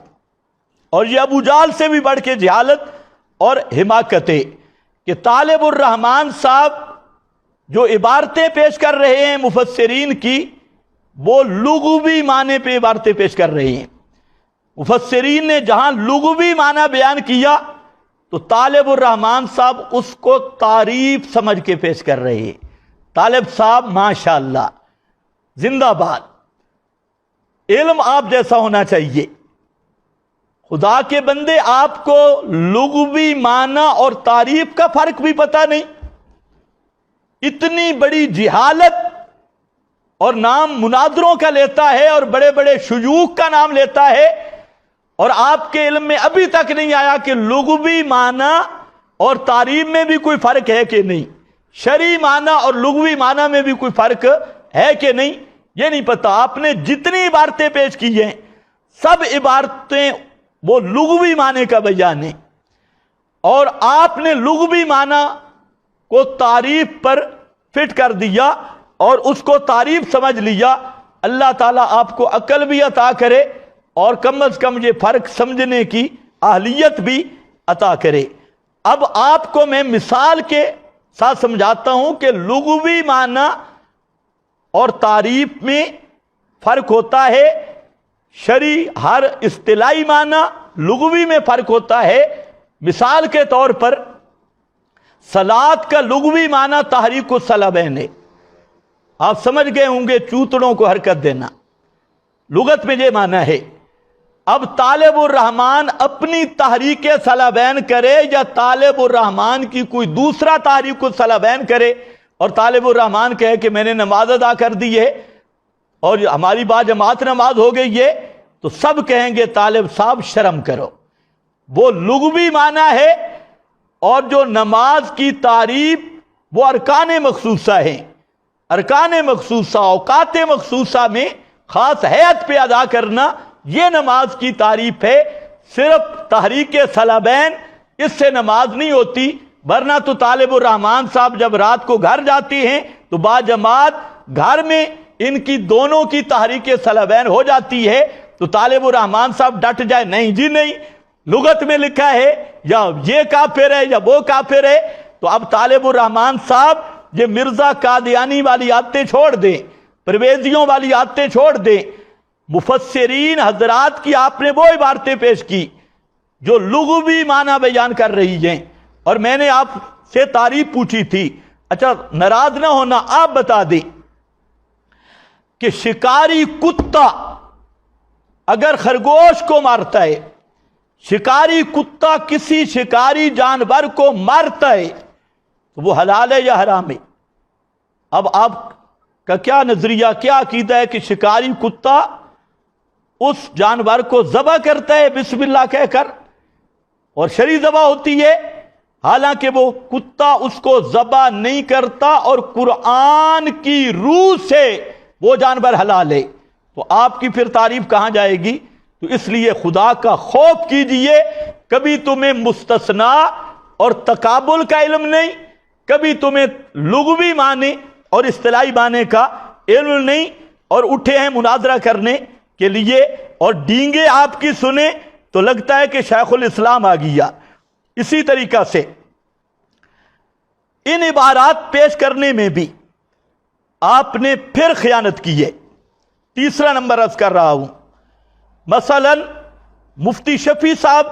Speaker 1: اور یہ ابو جہل سے بھی بڑھ کے جہالت اور حماقت ہے کہ طالب الرحمان صاحب جو عبارتیں پیش کر رہے ہیں مفسرین کی، وہ لغوی معنی پہ عبارتیں پیش کر رہے ہیں۔ مفسرین نے جہاں لغوی معنی بیان کیا تو طالب الرحمان صاحب اس کو تعریف سمجھ کے پیش کر رہے ہیں۔ طالب صاحب ماشاءاللہ زندہ باد، علم آپ جیسا ہونا چاہیے۔ خدا کے بندے، آپ کو لغوی معنی اور تعریف کا فرق بھی پتہ نہیں، اتنی بڑی جہالت، اور نام مناظروں کا لیتا ہے اور بڑے بڑے شیوخ کا نام لیتا ہے، اور آپ کے علم میں ابھی تک نہیں آیا کہ لغوی معنی اور تعریف میں بھی کوئی فرق ہے کہ نہیں، شرعی معنی اور لغوی معنی میں بھی کوئی فرق ہے کہ نہیں، یہ نہیں پتا۔ آپ نے جتنی عبارتیں پیش کی ہیں سب عبارتیں وہ لغوی معنی کا بیان ہے، اور آپ نے لغوی معنی کو تعریف پر فٹ کر دیا اور اس کو تعریف سمجھ لیا۔ اللہ تعالیٰ آپ کو عقل بھی عطا کرے اور کم از کم یہ فرق سمجھنے کی اہلیت بھی عطا کرے۔ اب آپ کو میں مثال کے ساتھ سمجھاتا ہوں کہ لغوی معنی اور تعریف میں فرق ہوتا ہے، شرعی ہر اصطلاحی معنی لغوی میں فرق ہوتا ہے۔ مثال کے طور پر صلاۃ کا لغوی معنی تحریک الصلبین ہے، آپ سمجھ گئے ہوں گے، چوتڑوں کو حرکت دینا، لغت میں یہ معنی ہے۔ اب طالب الرحمان اپنی تحریک صلبین کرے یا طالب الرحمان کی کوئی دوسرا تحریک الصلبین کرے، اور طالب الرحمان کہے کہ میں نے نماز ادا کر دی ہے اور ہماری باجماعت نماز ہو گئی ہے، تو سب کہیں گے طالب صاحب شرم کرو، وہ لغوی معنی ہے، اور جو نماز کی تعریف وہ ارکان مخصوصہ ہیں، ارکان مخصوصہ اوقات مخصوصہ میں خاص ہیئت پہ ادا کرنا، یہ نماز کی تعریف ہے۔ صرف تحریک صلبین اس سے نماز نہیں ہوتی، ورنہ تو طالب الرحمان صاحب جب رات کو گھر جاتی ہیں تو باجماعت گھر میں ان کی دونوں کی تحریک صلبین ہو جاتی ہے، تو طالب الرحمان صاحب ڈٹ جائے، نہیں جی نہیں، لغت میں لکھا ہے یا یہ کافر ہے یا وہ کافر ہے، تو اب طالب الرحمان صاحب یہ مرزا قادیانی والی عادتیں چھوڑ دیں، پرویزیوں والی عادتیں چھوڑ دیں۔ مفسرین حضرات کی آپ نے وہ عبارتیں پیش کی جو لغوی معنی بیان کر رہی ہیں، اور میں نے آپ سے تعریف پوچھی تھی، اچھا ناراض نہ ہونا، آپ بتا دیں کہ شکاری کتا اگر خرگوش کو مارتا ہے، شکاری کتا کسی شکاری جانور کو مارتا ہے تو وہ حلال ہے یا حرام ہے؟ اب آپ کا کیا نظریہ، کیا عقیدہ ہے کہ شکاری کتا اس جانور کو ذبح کرتا ہے بسم اللہ کہہ کر، اور شرعی ذبح ہوتی ہے، حالانکہ وہ کتا اس کو ذبح نہیں کرتا اور قرآن کی روح سے وہ جانور حلال ہے، تو آپ کی پھر تعریف کہاں جائے گی؟ تو اس لیے خدا کا خوف کیجئے، کبھی تمہیں مستثنا اور تقابل کا علم نہیں، کبھی تمہیں لغوی معنی اور اصطلاحی معنی کا علم نہیں، اور اٹھے ہیں مناظرہ کرنے کے لیے، اور ڈینگے آپ کی سنیں تو لگتا ہے کہ شیخ الاسلام آ گیا۔ اسی طریقہ سے ان عبارات پیش کرنے میں بھی آپ نے پھر خیانت کی ہے۔ تیسرا نمبر عرض کر رہا ہوں، مثلا مفتی شفیع صاحب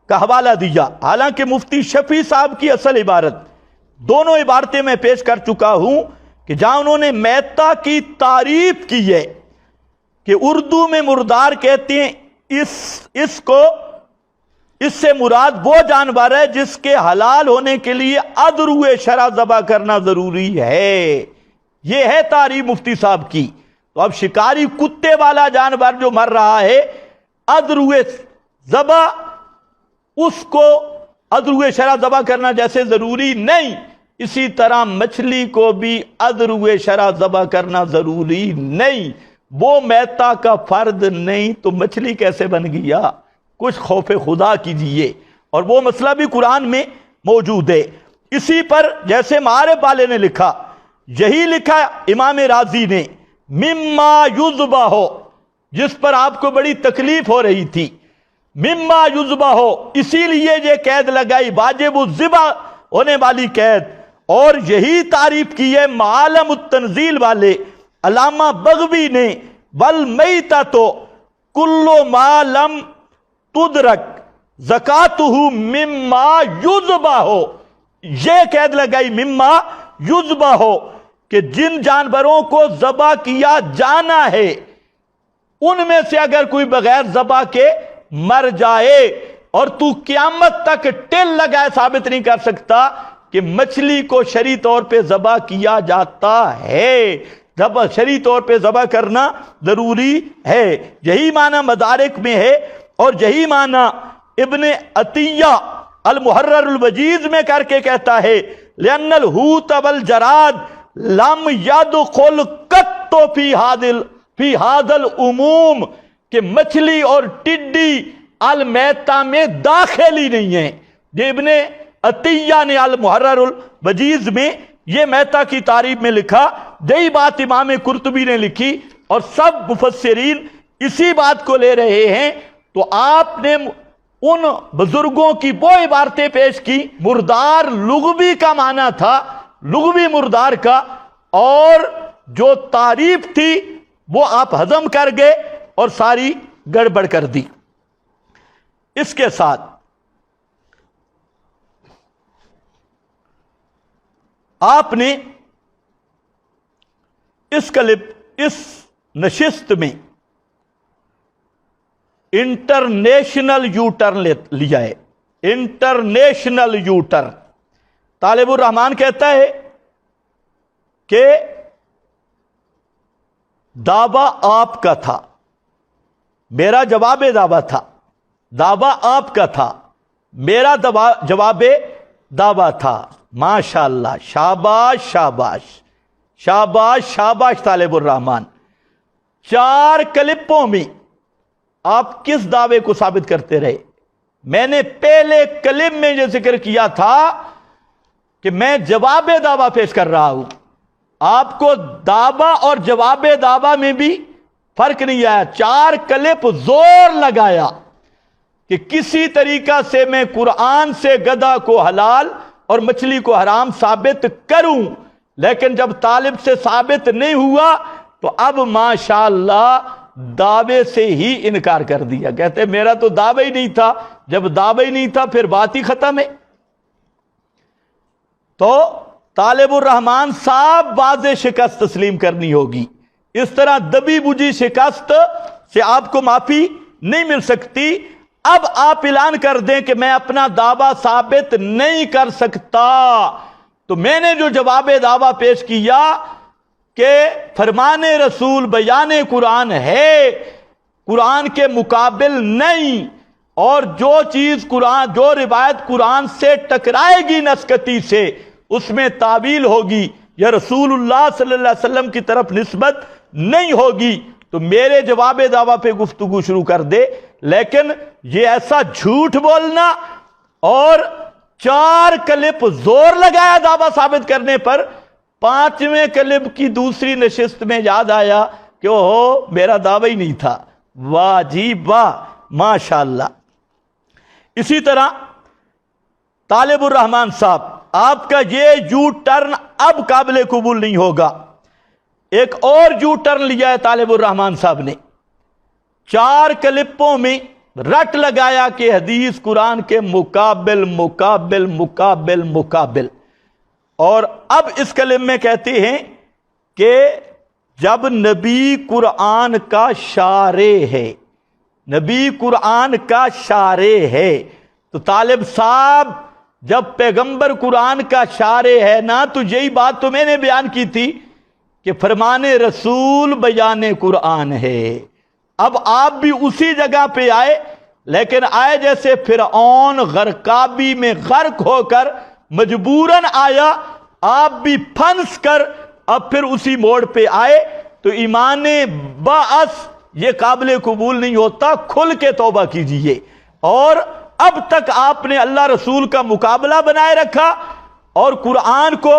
Speaker 1: کا حوالہ دیا، حالانکہ مفتی شفیع صاحب کی اصل عبارت، دونوں عبارتیں میں پیش کر چکا ہوں کہ جہاں انہوں نے میتا کی تعریف کی ہے کہ اردو میں مردار کہتے ہیں، اس سے مراد وہ جانور ہے جس کے حلال ہونے کے لیے ادرو شرع ذبح کرنا ضروری ہے، یہ ہے تعریف مفتی صاحب کی۔ تو اب شکاری کتے والا جانور جو مر رہا ہے ادرو ذبح، اس کو ادروئے شرع ذبح کرنا جیسے ضروری نہیں، اسی طرح مچھلی کو بھی ادروئے شرع ذبح کرنا ضروری نہیں۔ وہ میتہ کا فرد نہیں تو مچھلی کیسے بن گیا؟ کچھ خوف خدا کیجئے، اور وہ مسئلہ بھی قرآن میں موجود ہے۔ اسی پر جیسے معارف والے نے لکھا، یہی لکھا امام راضی نے، مما یذبح ہو، جس پر آپ کو بڑی تکلیف ہو رہی تھی، مما یذبح ہو، اسی لیے یہ قید لگائی، واجب الذبح ہونے والی قید، اور یہی تعریف کی ہے معالم التنزیل والے علامہ بغوی نے، والمیتۃ کل ما لم تدرک زکاتہ مما یذبح ہو، یہ قید لگائی مما یذبح ہو کہ جن جانوروں کو ذبح کیا جانا ہے ان میں سے اگر کوئی بغیر ذبح کے مر جائے، اور تو قیامت تک ٹل لگائے ثابت نہیں کر سکتا کہ مچھلی کو شرعی طور پہ ذبح کیا جاتا ہے، شرعی طور پہ ذبح کرنا ضروری ہے۔ یہی معنی مدارک میں ہے، اور یہی معنی ابن عطیہ المحرر الوجیز میں کر کے کہتا ہے، لأن الحوت والجراد لم يدخل قط فی هذا العموم، کہ مچھلی اور ٹڈی المیتہ میں داخل ہی نہیں ہیں۔ یہ ابن عطیہ نے المحرر الوجیز میں یہ میتہ کی تعریف میں لکھا، یہی بات امام قرطبی نے لکھی، اور سب مفسرین اسی بات کو لے رہے ہیں۔ تو آپ نے ان بزرگوں کی وہ عبارتیں پیش کی، مردار لغوی کا معنی تھا، لغوی مردار کا، اور جو تعریف تھی وہ آپ ہضم کر گئے اور ساری گڑبڑ کر دی۔ اس کے ساتھ آپ نے اس نشست میں انٹرنیشنل یو ٹرن لیا ہے، انٹرنیشنل یو ٹرن۔ طالب الرحمان کہتا ہے کہ دعویٰ آپ کا تھا، میرا جواب دعویٰ تھا، دعویٰ آپ کا تھا، میرا جواب دعویٰ تھا۔ ماشاءاللہ، شاباش شاباش شاباش شاباش طالب الرحمان۔ 4 کلپوں میں آپ کس دعوے کو ثابت کرتے رہے؟ میں نے پہلے کلپ میں یہ ذکر کیا تھا کہ میں جواب دعویٰ پیش کر رہا ہوں، آپ کو دعویٰ اور جواب دعویٰ میں بھی فرق نہیں آیا۔ 4 کلپ زور لگایا کہ کسی طریقہ سے میں قرآن سے گدھا کو حلال اور مچھلی کو حرام ثابت کروں، لیکن جب طالب سے ثابت نہیں ہوا تو اب ماشاءاللہ دعوے سے ہی انکار کر دیا۔ کہتے میرا تو دعوی ہی نہیں تھا، جب دعوی ہی نہیں تھا پھر بات ہی ختم ہے۔ تو طالب الرحمان صاحب واضح شکست تسلیم کرنی ہوگی، اس طرح دبی بجھی شکست سے آپ کو معافی نہیں مل سکتی۔ اب آپ اعلان کر دیں کہ میں اپنا دعویٰ ثابت نہیں کر سکتا، تو میں نے جو جواب دعویٰ پیش کیا کہ فرمان رسول بیان قرآن ہے، قرآن کے مقابل نہیں، اور جو چیز قرآن، جو روایت قرآن سے ٹکرائے گی نسکتی سے، اس میں تعویل ہوگی یا رسول اللہ صلی اللہ علیہ وسلم کی طرف نسبت نہیں ہوگی، تو میرے جواب دعویٰ پہ گفتگو شروع کر دے۔ لیکن یہ ایسا جھوٹ بولنا اور 4 کلپ زور لگایا دعویٰ ثابت کرنے پر، 5ویں کلپ کی دوسری نشست میں یاد آیا کہ اوہ میرا دعویٰ ہی نہیں تھا۔ واہ جی واہ، ماشاءاللہ۔ اسی طرح طالب الرحمان صاحب، آپ کا یہ یو ٹرن اب قابل قبول نہیں ہوگا۔ ایک اور یو ٹرن لیا ہے طالب الرحمان صاحب نے، 4 کلپوں میں رٹ لگایا کہ حدیث قرآن کے مقابل مقابل مقابل مقابل، اور اب اس کلپ میں کہتے ہیں کہ جب نبی قرآن کا شارع ہے، نبی قرآن کا شارع ہے، تو طالب صاحب جب پیغمبر قرآن کا شارع ہے نا، تو یہی بات تو میں نے بیان کی تھی کہ فرمان رسول بیان قرآن ہے۔ اب آپ بھی اسی جگہ پہ آئے لیکن آئے جیسے فرعون غرقابی میں غرق ہو کر مجبوراً آیا، آپ بھی پھنس کر اب پھر اسی موڑ پہ آئے، تو ایمان باعث یہ قابل قبول نہیں ہوتا، کھل کے توبہ کیجئے۔ اور اب تک آپ نے اللہ رسول کا مقابلہ بنائے رکھا اور قرآن کو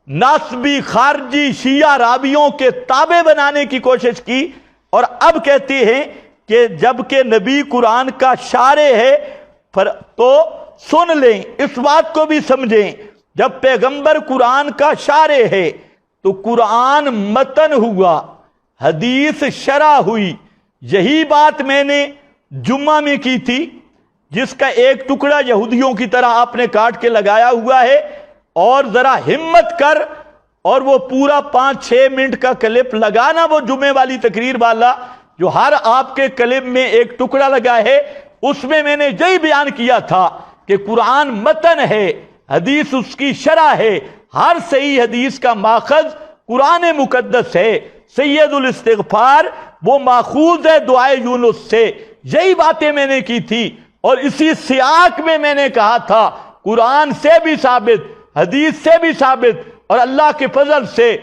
Speaker 1: ناسبی خارجی شیعہ رابیوں کے تابع بنانے کی کوشش کی، اور اب کہتے ہیں کہ جب کہ نبی قرآن کا شارع ہے تو سن لیں، اس بات کو بھی سمجھیں، جب پیغمبر قرآن کا شارع ہے تو قرآن متن ہوا، حدیث شرح ہوئی۔ یہی بات میں نے جمعہ میں کی تھی، جس کا ایک ٹکڑا یہودیوں کی طرح آپ نے کاٹ کے لگایا ہوا ہے، اور ذرا ہمت کر اور وہ پورا 5-6 منٹ کا کلپ لگانا، وہ جمعے والی تقریر والا جو ہر آپ کے کلپ میں ایک ٹکڑا لگا ہے، اس میں میں نے یہی بیان کیا تھا کہ قرآن متن ہے، حدیث اس کی شرح ہے، ہر صحیح حدیث کا ماخذ قرآن مقدس ہے، سید الاستغفار وہ ماخوذ ہے دعائے یونس سے۔ یہی باتیں میں نے کی تھی، اور اسی سیاق میں میں نے کہا تھا قرآن سے بھی ثابت، حدیث سے بھی ثابت، اور اللہ کے فضل سے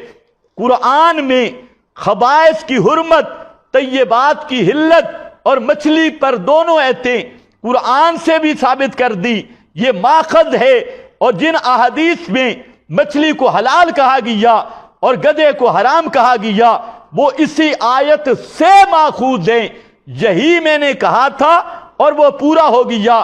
Speaker 1: قرآن میں خبائث کی حرمت، طیبات کی حلت اور مچھلی پر دونوں ایتیں قرآن سے بھی ثابت کر دی، یہ ماخذ ہے۔ اور جن احادیث میں مچھلی کو حلال کہا گیا اور گدھے کو حرام کہا گیا، وہ اسی آیت سے ماخوذ ہیں، یہی میں نے کہا تھا اور وہ پورا ہو گیا۔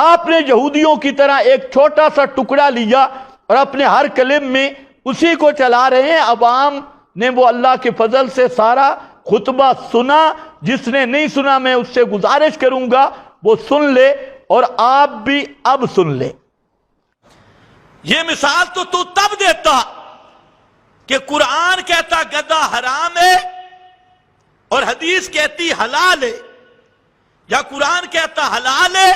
Speaker 1: آپ نے یہودیوں کی طرح ایک چھوٹا سا ٹکڑا لیا اور اپنے ہر کلم میں اسی کو چلا رہے ہیں۔ عوام نے وہ اللہ کے فضل سے سارا خطبہ سنا، جس نے نہیں سنا میں اس سے گزارش کروں گا وہ سن لے، اور آپ بھی اب سن لے۔ یہ مثال تو تب دیتا کہ قرآن کہتا گدھا حرام ہے اور حدیث کہتی حلال ہے، یا قرآن کہتا حلال ہے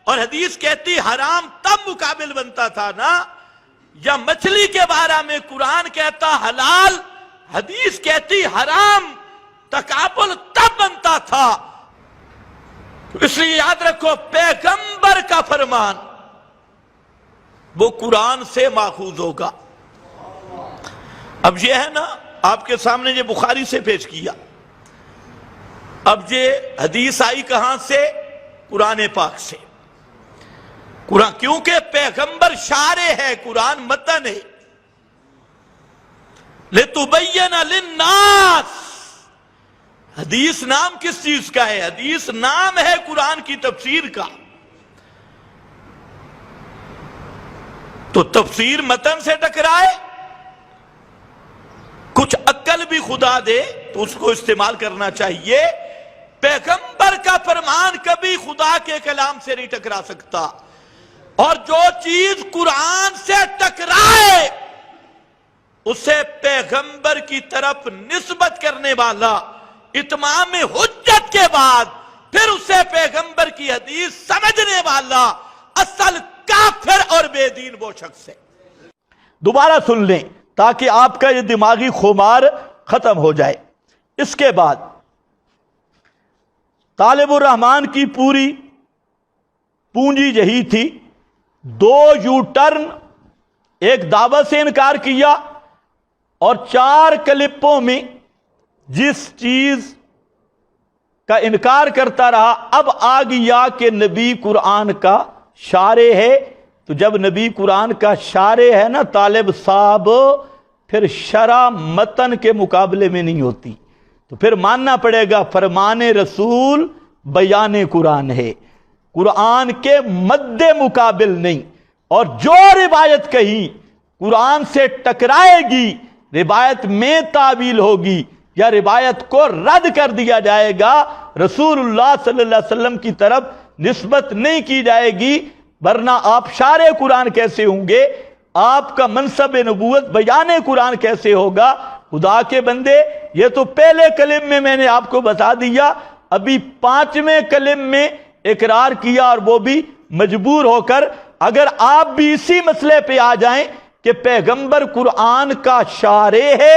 Speaker 1: اور حدیث کہتی حرام، تب مقابل بنتا تھا نا۔ یا مچھلی کے بارے میں قرآن کہتا حلال، حدیث کہتی حرام، تقابل تب بنتا تھا۔ اس لیے یاد رکھو، پیغمبر کا فرمان وہ قرآن سے ماخوذ ہوگا۔ اب یہ ہے نا، آپ کے سامنے یہ بخاری سے پیش کیا، اب یہ حدیث آئی کہاں سے؟ قرآن پاک سے۔ قرآن کیونکہ پیغمبر شارع ہے، قرآن متن ہے۔ لِتُبَيَّنَ لِلنَّاسِ، حدیث نام کس چیز کا ہے؟ حدیث نام ہے قرآن کی تفسیر کا۔ تو تفسیر متن سے ٹکرائے، کچھ عقل بھی خدا دے تو اس کو استعمال کرنا چاہیے۔ پیغمبر کا فرمان کبھی خدا کے کلام سے نہیں ٹکرا سکتا، اور جو چیز قرآن سے ٹکرائے اسے پیغمبر کی طرف نسبت کرنے والا اتمام حجت کے بعد پھر اسے پیغمبر کی حدیث سمجھنے والا اصل کافر اور بے دین وہ شخص ہے۔ دوبارہ سن لیں تاکہ آپ کا یہ دماغی خمار ختم ہو جائے۔ اس کے بعد طالب الرحمن کی پوری پونجی یہی تھی، 2 یو ٹرن، ایک دعوت سے انکار کیا، اور 4 کلپوں میں جس چیز کا انکار کرتا رہا، اب آ گیا کہ نبی قرآن کا شارع ہے۔ تو جب نبی قرآن کا شارع ہے نا طالب صاحب، پھر شرع متن کے مقابلے میں نہیں ہوتی، تو پھر ماننا پڑے گا فرمان رسول بیان قرآن ہے، قرآن کے مد مقابل نہیں۔ اور جو روایت کہی قرآن سے ٹکرائے گی، روایت میں تعویل ہوگی یا روایت کو رد کر دیا جائے گا، رسول اللہ صلی اللہ علیہ وسلم کی طرف نسبت نہیں کی جائے گی، ورنہ آپ شارع قرآن کیسے ہوں گے؟ آپ کا منصب نبوت بیان قرآن کیسے ہوگا؟ خدا کے بندے، یہ تو پہلے کلم میں نے آپ کو بتا دیا، ابھی 5ویں کلم میں اقرار کیا، اور وہ بھی مجبور ہو کر۔ اگر آپ بھی اسی مسئلے پہ آ جائیں کہ پیغمبر قرآن کا شارع ہے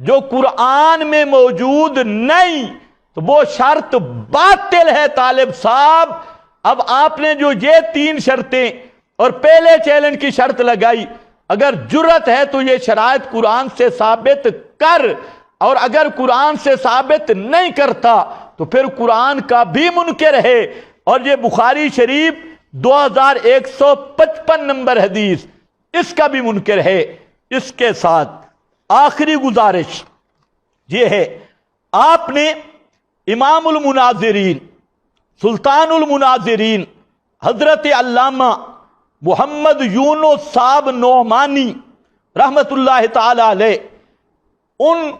Speaker 1: جو قرآن میں موجود نہیں تو وہ شرط باطل ہے طالب صاحب۔ اب آپ نے جو یہ 3 شرطیں اور پہلے چیلنج کی شرط لگائی، اگر جرت ہے تو یہ شرائط قرآن سے ثابت کر، اور اگر قرآن سے ثابت نہیں کرتا تو پھر قرآن کا بھی منکر ہے۔ اور یہ بخاری شریف 2155 نمبر حدیث، اس کا بھی منکر ہے۔ اس کے ساتھ آخری گزارش یہ ہے، آپ نے امام المناظرین، سلطان المناظرین حضرت علامہ محمد یونس صاحب نعمانی رحمت اللہ تعالی علیہ، ان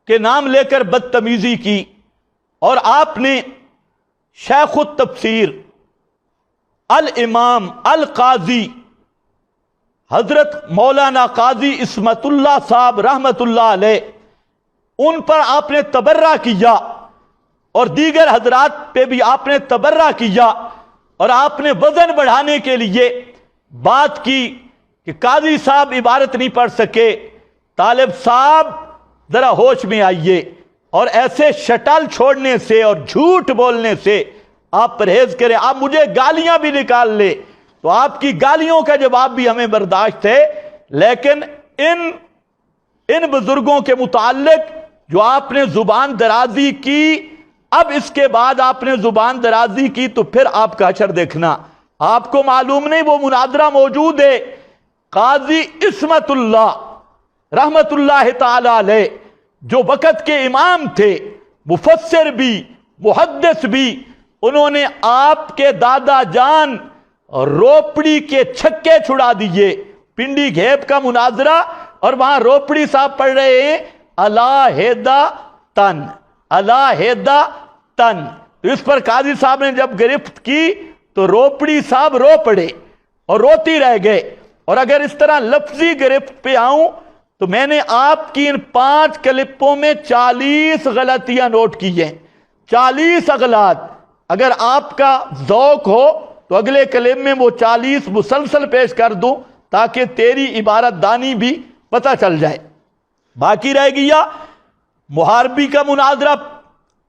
Speaker 1: کے نام لے کر بدتمیزی کی، اور آپ نے شیخ التفسیر الامام القاضی حضرت مولانا قاضی عصمت اللہ صاحب رحمت اللہ علیہ، ان پر آپ نے تبرہ کیا، اور دیگر حضرات پہ بھی آپ نے تبرہ کیا، اور آپ نے وزن بڑھانے کے لیے بات کی کہ قاضی صاحب عبارت نہیں پڑھ سکے۔ طالب صاحب ذرا ہوش میں آئیے، اور ایسے شٹل چھوڑنے سے اور جھوٹ بولنے سے آپ پرہیز کریں۔ آپ مجھے گالیاں بھی نکال لے تو آپ کی گالیوں کا جواب بھی ہمیں برداشت ہے، لیکن ان بزرگوں کے متعلق جو آپ نے زبان درازی کی، اب اس کے بعد آپ نے زبان درازی کی تو پھر آپ کا اشر دیکھنا۔ آپ کو معلوم نہیں وہ مناظرہ موجود ہے، قاضی عصمت اللہ رحمت اللہ تعالی علیہ جو وقت کے امام تھے، مفسر بھی محدث بھی، انہوں نے آپ کے دادا جان روپڑی کے چھکے چھڑا دیے۔ پنڈی گھیپ کا مناظرہ، اور وہاں روپڑی صاحب پڑھ رہے ہیں علیحدہ تن علیحدہ تن۔ اس پر قاضی صاحب نے جب گرفت کی تو روپڑی صاحب رو پڑے اور روتی رہ گئے۔ اور اگر اس طرح لفظی گرفت پہ آؤں تو میں نے آپ کی ان 5 کلپوں میں 40 غلطیاں نوٹ کی ہیں، 40 اغلاط۔ اگر آپ کا ذوق ہو تو اگلے کلم میں وہ 40 مسلسل پیش کر دوں تاکہ تیری عبارت دانی بھی پتہ چل جائے۔ باقی رہ گیا محاربی کا مناظرہ،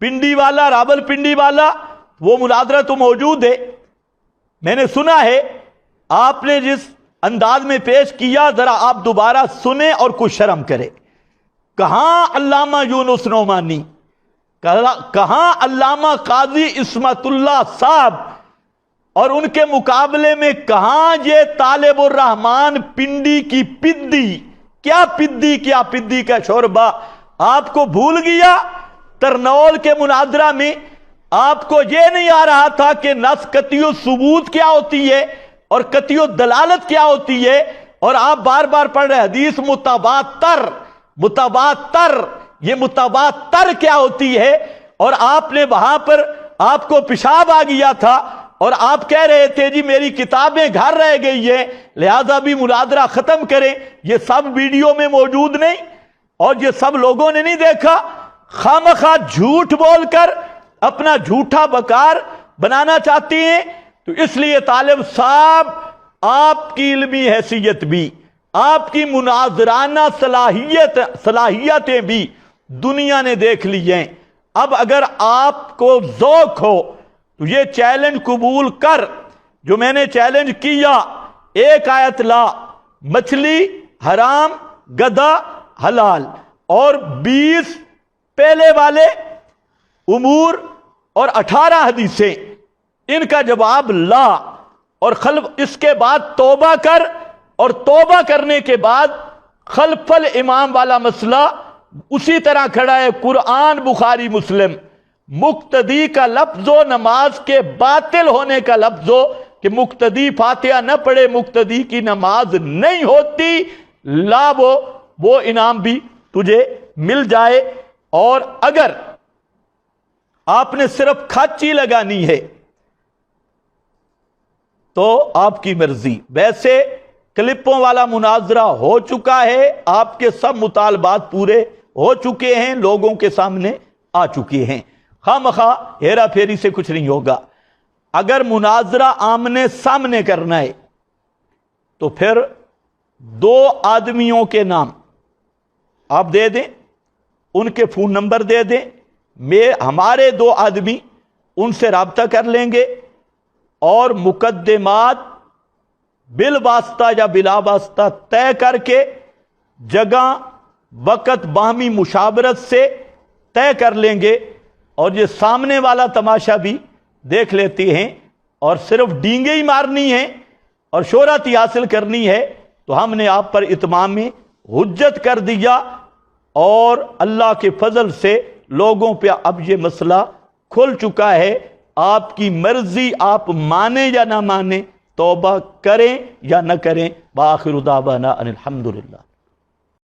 Speaker 1: پنڈی والا، راول پنڈی والا، وہ مناظرہ تو موجود ہے۔ میں نے سنا ہے آپ نے جس انداز میں پیش کیا، ذرا آپ دوبارہ سنیں اور کچھ شرم کریں۔ کہاں علامہ یونس نعمانی، کہاں علامہ قاضی عصمت اللہ صاحب، اور ان کے مقابلے میں کہاں یہ طالب الرحمن پنڈی کی پدی؟ کیا پدی، کیا پدی کا شوربہ آپ کو بھول گیا؟ ترنول کے مناظرہ میں آپ کو یہ نہیں آ رہا تھا کہ نص قطعی ثبوت کیا ہوتی ہے اور قطعی دلالت کیا ہوتی ہے، اور آپ بار بار پڑھ رہے حدیث متواتر متواتر، یہ متواتر کیا ہوتی ہے؟ اور آپ نے وہاں پر آپ کو پیشاب آ گیا تھا، اور آپ کہہ رہے تھے جی میری کتابیں گھر رہ گئی ہیں لہذا بھی مناظرہ ختم کریں۔ یہ سب ویڈیو میں موجود نہیں اور یہ سب لوگوں نے نہیں دیکھا۔ خامخواہ جھوٹ بول کر اپنا جھوٹا بکار بنانا چاہتی ہیں۔ تو اس لیے طالب صاحب آپ کی علمی حیثیت بھی، آپ کی مناظرانہ صلاحیتیں بھی دنیا نے دیکھ لی ہیں۔ اب اگر آپ کو ذوق ہو تو یہ چیلنج قبول کر جو میں نے چیلنج کیا، 1 آیت لا، مچھلی حرام، گدھا حلال، اور 20 پہلے والے امور اور 18 حدیثیں، ان کا جواب لا، اور اس کے بعد توبہ کر، اور توبہ کرنے کے بعد خلف الامام والا مسئلہ اسی طرح کھڑا ہے۔ قرآن، بخاری، مسلم، مقتدی کا لفظ ہو، نماز کے باطل ہونے کا لفظ ہو کہ مقتدی فاتحہ نہ پڑھے مقتدی کی نماز نہیں ہوتی، لا وہ انعام بھی تجھے مل جائے۔ اور اگر آپ نے صرف کھچی لگانی ہے تو آپ کی مرضی۔ ویسے کلپوں والا مناظرہ ہو چکا ہے، آپ کے سب مطالبات پورے ہو چکے ہیں، لوگوں کے سامنے آ چکے ہیں۔ خواہ ہیرا پھیری سے کچھ نہیں ہوگا۔ اگر مناظرہ آمنے سامنے کرنا ہے تو پھر 2 آدمیوں کے نام آپ دے دیں، ان کے فون نمبر دے دیں، ہمارے 2 آدمی ان سے رابطہ کر لیں گے اور مقدمات بالواسطہ یا بلا واسطہ طے کر کے جگہ وقت باہمی مشاورت سے طے کر لیں گے، اور یہ سامنے والا تماشا بھی دیکھ لیتے ہیں اور صرف ڈینگیں ہی مارنی ہیں اور شہرت ہی حاصل کرنی ہے تو ہم نے آپ پر اتمام حجت کر دیا، اور اللہ کے فضل سے لوگوں پہ اب یہ مسئلہ کھل چکا ہے۔ آپ کی مرضی، آپ مانیں یا نہ مانیں، توبہ کریں یا نہ کریں۔ وآخر دعوانا ان الحمدللہ۔